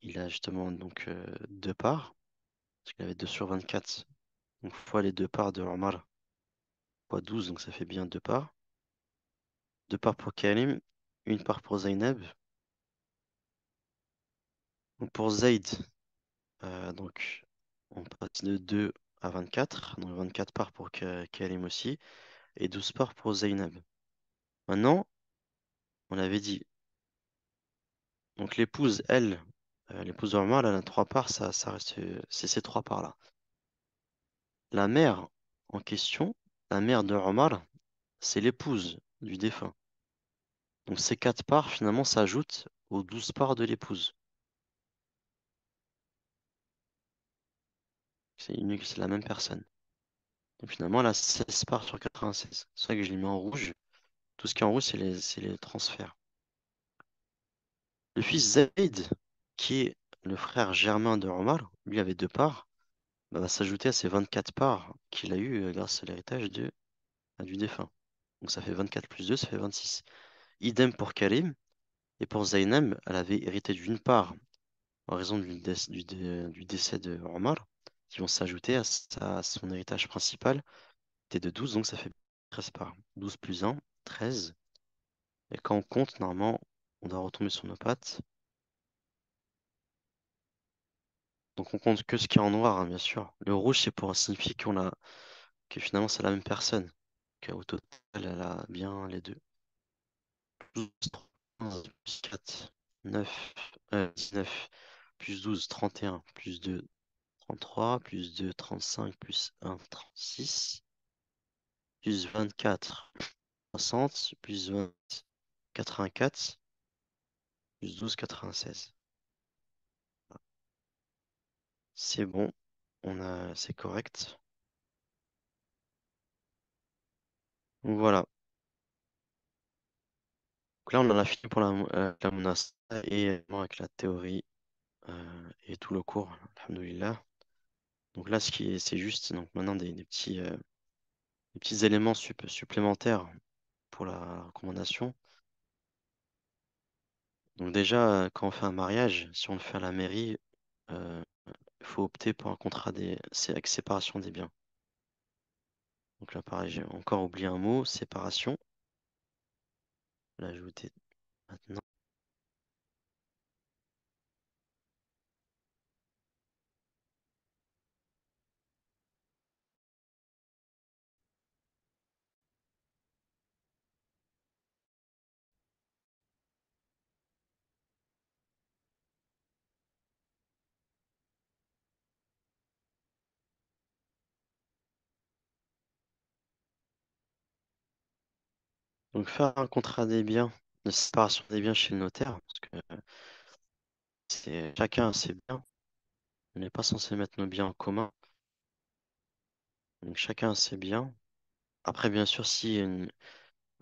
il a justement donc 2 parts, parce qu'il avait 2 sur 24. Donc fois les 2 parts de Omar, fois 12, donc ça fait bien 2 parts. 2 parts pour Karim, une part pour Zainab. Donc pour Zayd, donc on passe de 2 à 24, donc 24 parts pour Karim aussi, et 12 parts pour Zainab. Maintenant, on avait dit, donc l'épouse, elle, l'épouse de Omar, elle a 3 parts, ça reste, c'est ces 3 parts-là. La mère en question, la mère de Omar, c'est l'épouse du défunt. Donc ces 4 parts, finalement, s'ajoutent aux 12 parts de l'épouse. C'est la même personne. Donc finalement, elle a 16 parts sur 96. C'est ça que je l'ai mis en rouge. Tout ce qui est en rouge, c'est les transferts. Le fils Zayd, qui est le frère germain de Omar, lui avait 2 parts, bah, va s'ajouter à ses 24 parts qu'il a eues grâce à l'héritage du défunt. Donc ça fait 24 plus 2, ça fait 26. Idem pour Karim. Et pour Zainab, elle avait hérité d'une part en raison du décès de Omar, qui vont s'ajouter à son héritage principal, qui était de 12, donc ça fait 13 parts. 12 plus 1, 13. Et quand on compte, normalement, on doit retomber sur nos pattes. Donc on compte que ce qui est en noir, hein, bien sûr. Le rouge, c'est pour signifier que finalement c'est la même personne. Qu'au total, elle a bien les deux. 12, 15, plus 4, 9, 19, plus 12, 31, plus 2, 33, plus 2, 35, plus 1, 36, plus 24, 60, plus 20, 84, plus 12, 96. C'est bon, c'est correct. Donc voilà. Donc là, on en a fini pour la monastère et également avec la théorie et tout le cours. Alhamdoulilah. Donc là, c'est juste donc maintenant des petits éléments supplémentaires pour la recommandation. Donc déjà, quand on fait un mariage, si on le fait à la mairie, il faut opter pour un contrat c'est avec séparation des biens. Donc là, pareil, j'ai encore oublié un mot, séparation. L'ajouter maintenant. Donc faire un contrat des biens, de séparation des biens chez le notaire, parce que c'est chacun a ses biens. On n'est pas censé mettre nos biens en commun. Donc chacun a ses biens. Après, bien sûr, si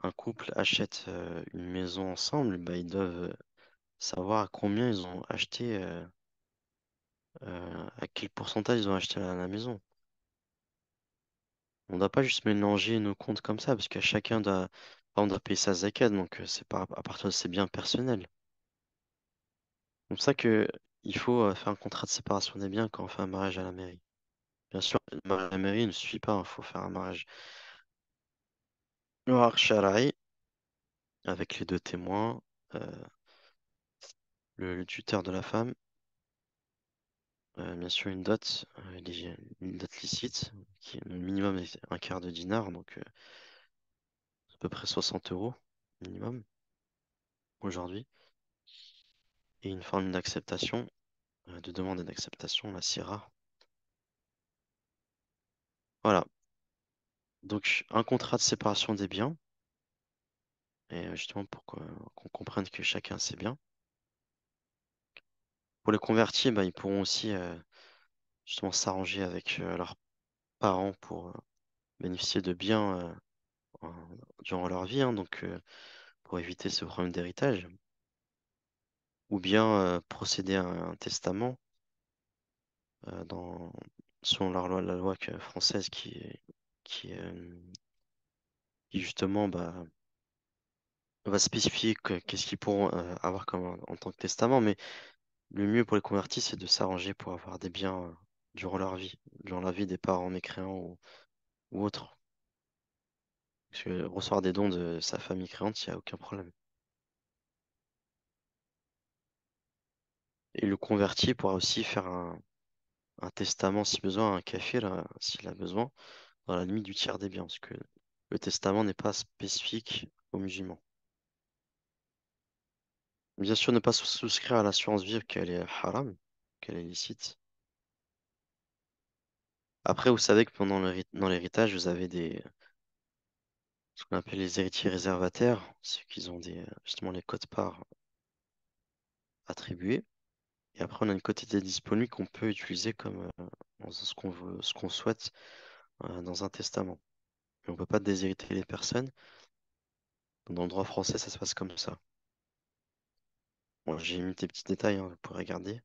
un couple achète une maison ensemble, bah, ils doivent savoir à combien ils ont acheté, à quel pourcentage ils ont acheté la maison. On ne doit pas juste mélanger nos comptes comme ça, parce que chacun doit, on doit payer sa zakat, donc c'est pas à partir de ses biens personnels. C'est pour ça que il faut faire un contrat de séparation des biens quand on fait un mariage à la mairie. Bien sûr, le mariage à la mairie ne suffit pas, il faut faire un mariage noir shara'i avec les deux témoins, euh, le tuteur de la femme, bien sûr une dot, une dot licite, qui le minimum est un quart de dinar, donc à peu près 60 euros minimum aujourd'hui, et une forme d'acceptation, de demande d'acceptation, la SIRA. Voilà, donc un contrat de séparation des biens, et justement pour qu'on comprenne que chacun sait bien. Pour les convertis, bah, ils pourront aussi justement s'arranger avec leurs parents pour bénéficier de biens durant leur vie, hein, donc pour éviter ce problème d'héritage, ou bien procéder à un testament dans, selon la loi française qui justement va spécifier qu'est-ce qu'ils pourront avoir comme en tant que testament, mais le mieux pour les convertis, c'est de s'arranger pour avoir des biens durant la vie des parents mécréants ou autres. Parce que recevoir des dons de sa famille créante, il n'y a aucun problème. Et le converti pourra aussi faire un testament si besoin, un kafir s'il a besoin, dans la limite du tiers des biens, parce que le testament n'est pas spécifique aux musulmans. Bien sûr, ne pas souscrire à l'assurance vie qu'elle est haram, qu'elle est licite. Après, vous savez que pendant dans l'héritage, vous avez ce qu'on appelle les héritiers réservataires, ceux qui ont justement les quotes-parts attribuées. Et après, on a une quotité disponible qu'on peut utiliser comme dans ce qu'on veut, ce qu'on souhaite dans un testament. Mais on ne peut pas déshériter les personnes. Dans le droit français, ça se passe comme ça. Bon, j'ai mis des petits détails, hein, vous pourrez regarder.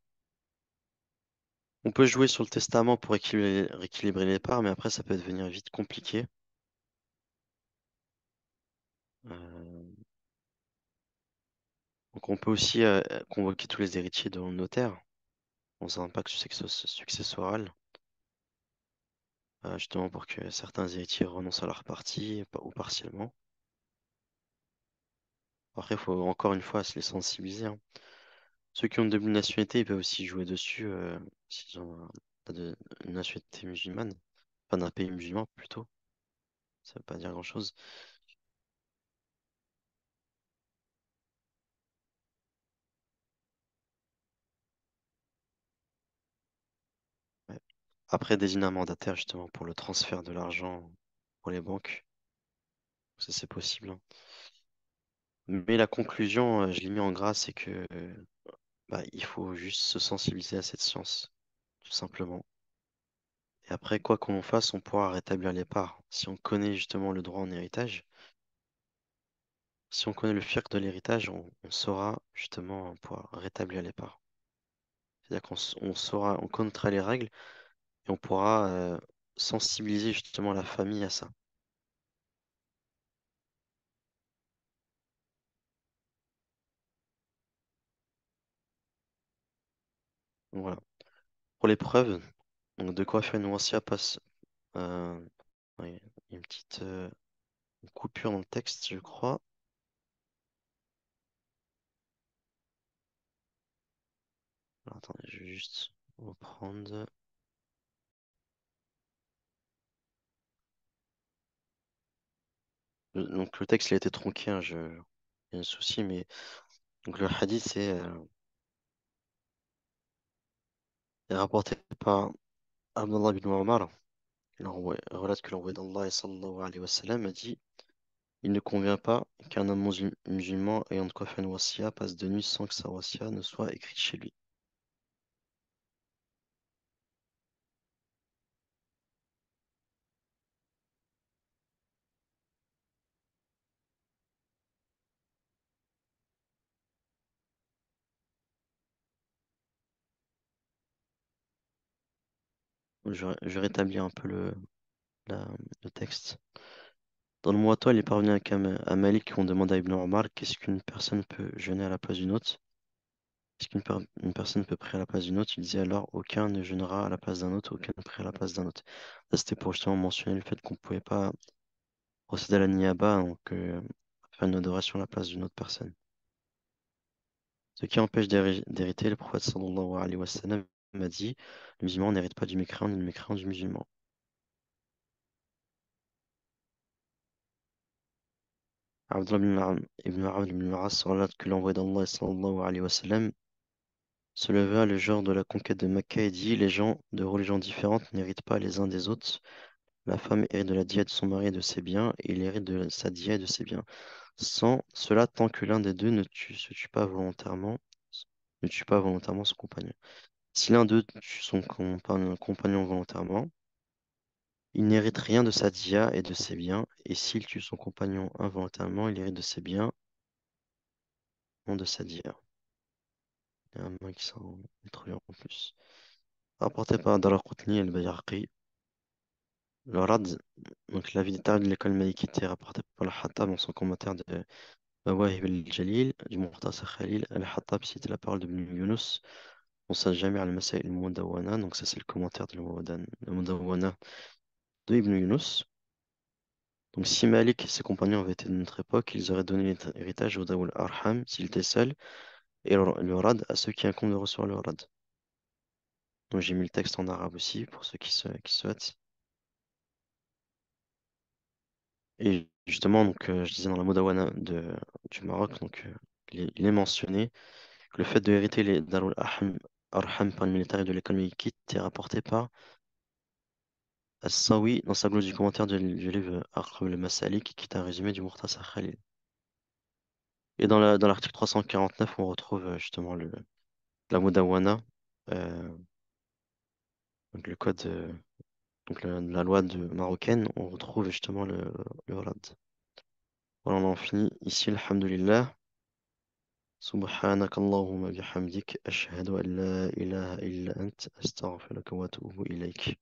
On peut jouer sur le testament pour rééquilibrer les parts, mais après, ça peut devenir vite compliqué. Euh, donc, on peut aussi convoquer tous les héritiers devant le notaire dans un pacte successoral, justement pour que certains héritiers renoncent à leur partie ou partiellement. Après, il faut encore une fois se les sensibiliser, hein. Ceux qui ont une double nationalité, ils peuvent aussi jouer dessus s'ils ont une nationalité musulmane, enfin d'un pays musulman plutôt. Ça veut pas dire grand-chose. Ouais. Après, désigner un mandataire justement pour le transfert de l'argent pour les banques, ça c'est possible, hein. Mais la conclusion, je l'ai mis en gras, c'est que il faut juste se sensibiliser à cette science, tout simplement. Et après, quoi qu'on fasse, on pourra rétablir les parts. Si on connaît justement le droit en héritage, si on connaît le fiqh de l'héritage, on saura justement pouvoir rétablir les parts. C'est-à-dire on saura, on connaîtra les règles et on pourra sensibiliser justement la famille à ça. Donc voilà. Pour les preuves, donc de quoi faire une wasiya passe. euh, ouais, il y a une petite une coupure dans le texte, je crois. Alors, attendez, je vais juste reprendre. Donc le texte il a été tronqué, hein, il y a un souci, mais donc le hadith est rapporté par Abdullah ibn Omar. Relate que l'envoyé d'Allah sallallahu alayhi wa sallam a dit: il ne convient pas qu'un homme musulman ayant de quoi faire une wasiya passe de nuit sans que sa wasiya ne soit écrite chez lui. Je rétablis un peu la- le texte. Dans le Muwatta, il est parvenu à Malik qui ont demandé à Ibn Omar qu'est-ce qu'une personne peut jeûner à la place d'une autre? Est-ce une personne peut prier à la place d'une autre? Il disait alors aucun ne jeûnera à la place d'un autre, aucun ne priera à la place d'un autre. Ça, c'était pour justement mentionner le fait qu'on ne pouvait pas procéder à la niyaba, donc faire une adoration à la place d'une autre personne. Ce qui empêche d'hériter, le prophète sallallahu alayhi wa sallam m'a dit, le musulman n'hérite pas du mécréant ni le mécréant du musulman. Abdullah ibn Amr ibn al-As relate que l'envoyé d'Allah sallallahu alayhi wa sallam se leva le jour de la conquête de Mecca et dit, les gens de religions différentes n'héritent pas les uns des autres. La femme hérite de la dîme de son mari et de ses biens, et il hérite de sa dîme et de ses biens. Sans cela, tant que l'un des deux ne tue pas volontairement son compagnon. Si l'un d'eux tue son compagnon volontairement, il n'hérite rien de sa dia et de ses biens, et s'il tue son compagnon involontairement, il hérite de ses biens, non de sa dîme. Il y a un mot qui s'en est trouvé en plus. Rapporté par Daraqutni et al-Bayhaqi, le Rad, donc la vie détaillée de l'école malikite est rapportée par le Khattab dans son commentaire de Mawahib al-Jalil, du Mukhtasar Khalil. Al-Khattab cite la parole de Ibn Yunus dans sa Jami' al-Masail al-Mudawwana, donc ça c'est le commentaire de Mudawwana de Ibn Yunus. Donc si Malik et ses compagnons avaient été de notre époque, ils auraient donné l'héritage au Dawul Arham s'il était seul, et le Rad à ceux qui incombent de recevoir le Rad. Donc j'ai mis le texte en arabe aussi pour ceux qui souhaitent. Et justement, donc, je disais dans la Mudawana du Maroc, donc, il est mentionné que le fait de hériter les Darul Arham par le militaire de l'école Mekite est rapporté par As-Sawi dans sa glose du commentaire du livre Aql al-Masalik, qui est un résumé du Mukhtasar Khalil. Et dans l'article 349, on retrouve justement la Mudawana, euh, donc le code, donc la loi marocaine, on retrouve justement le RAD. Voilà, on en finit ici, alhamdulillah. سبحانك اللهم بحمدك أشهد أن لا إله إلا أنت أستغفرك وأتوب إليك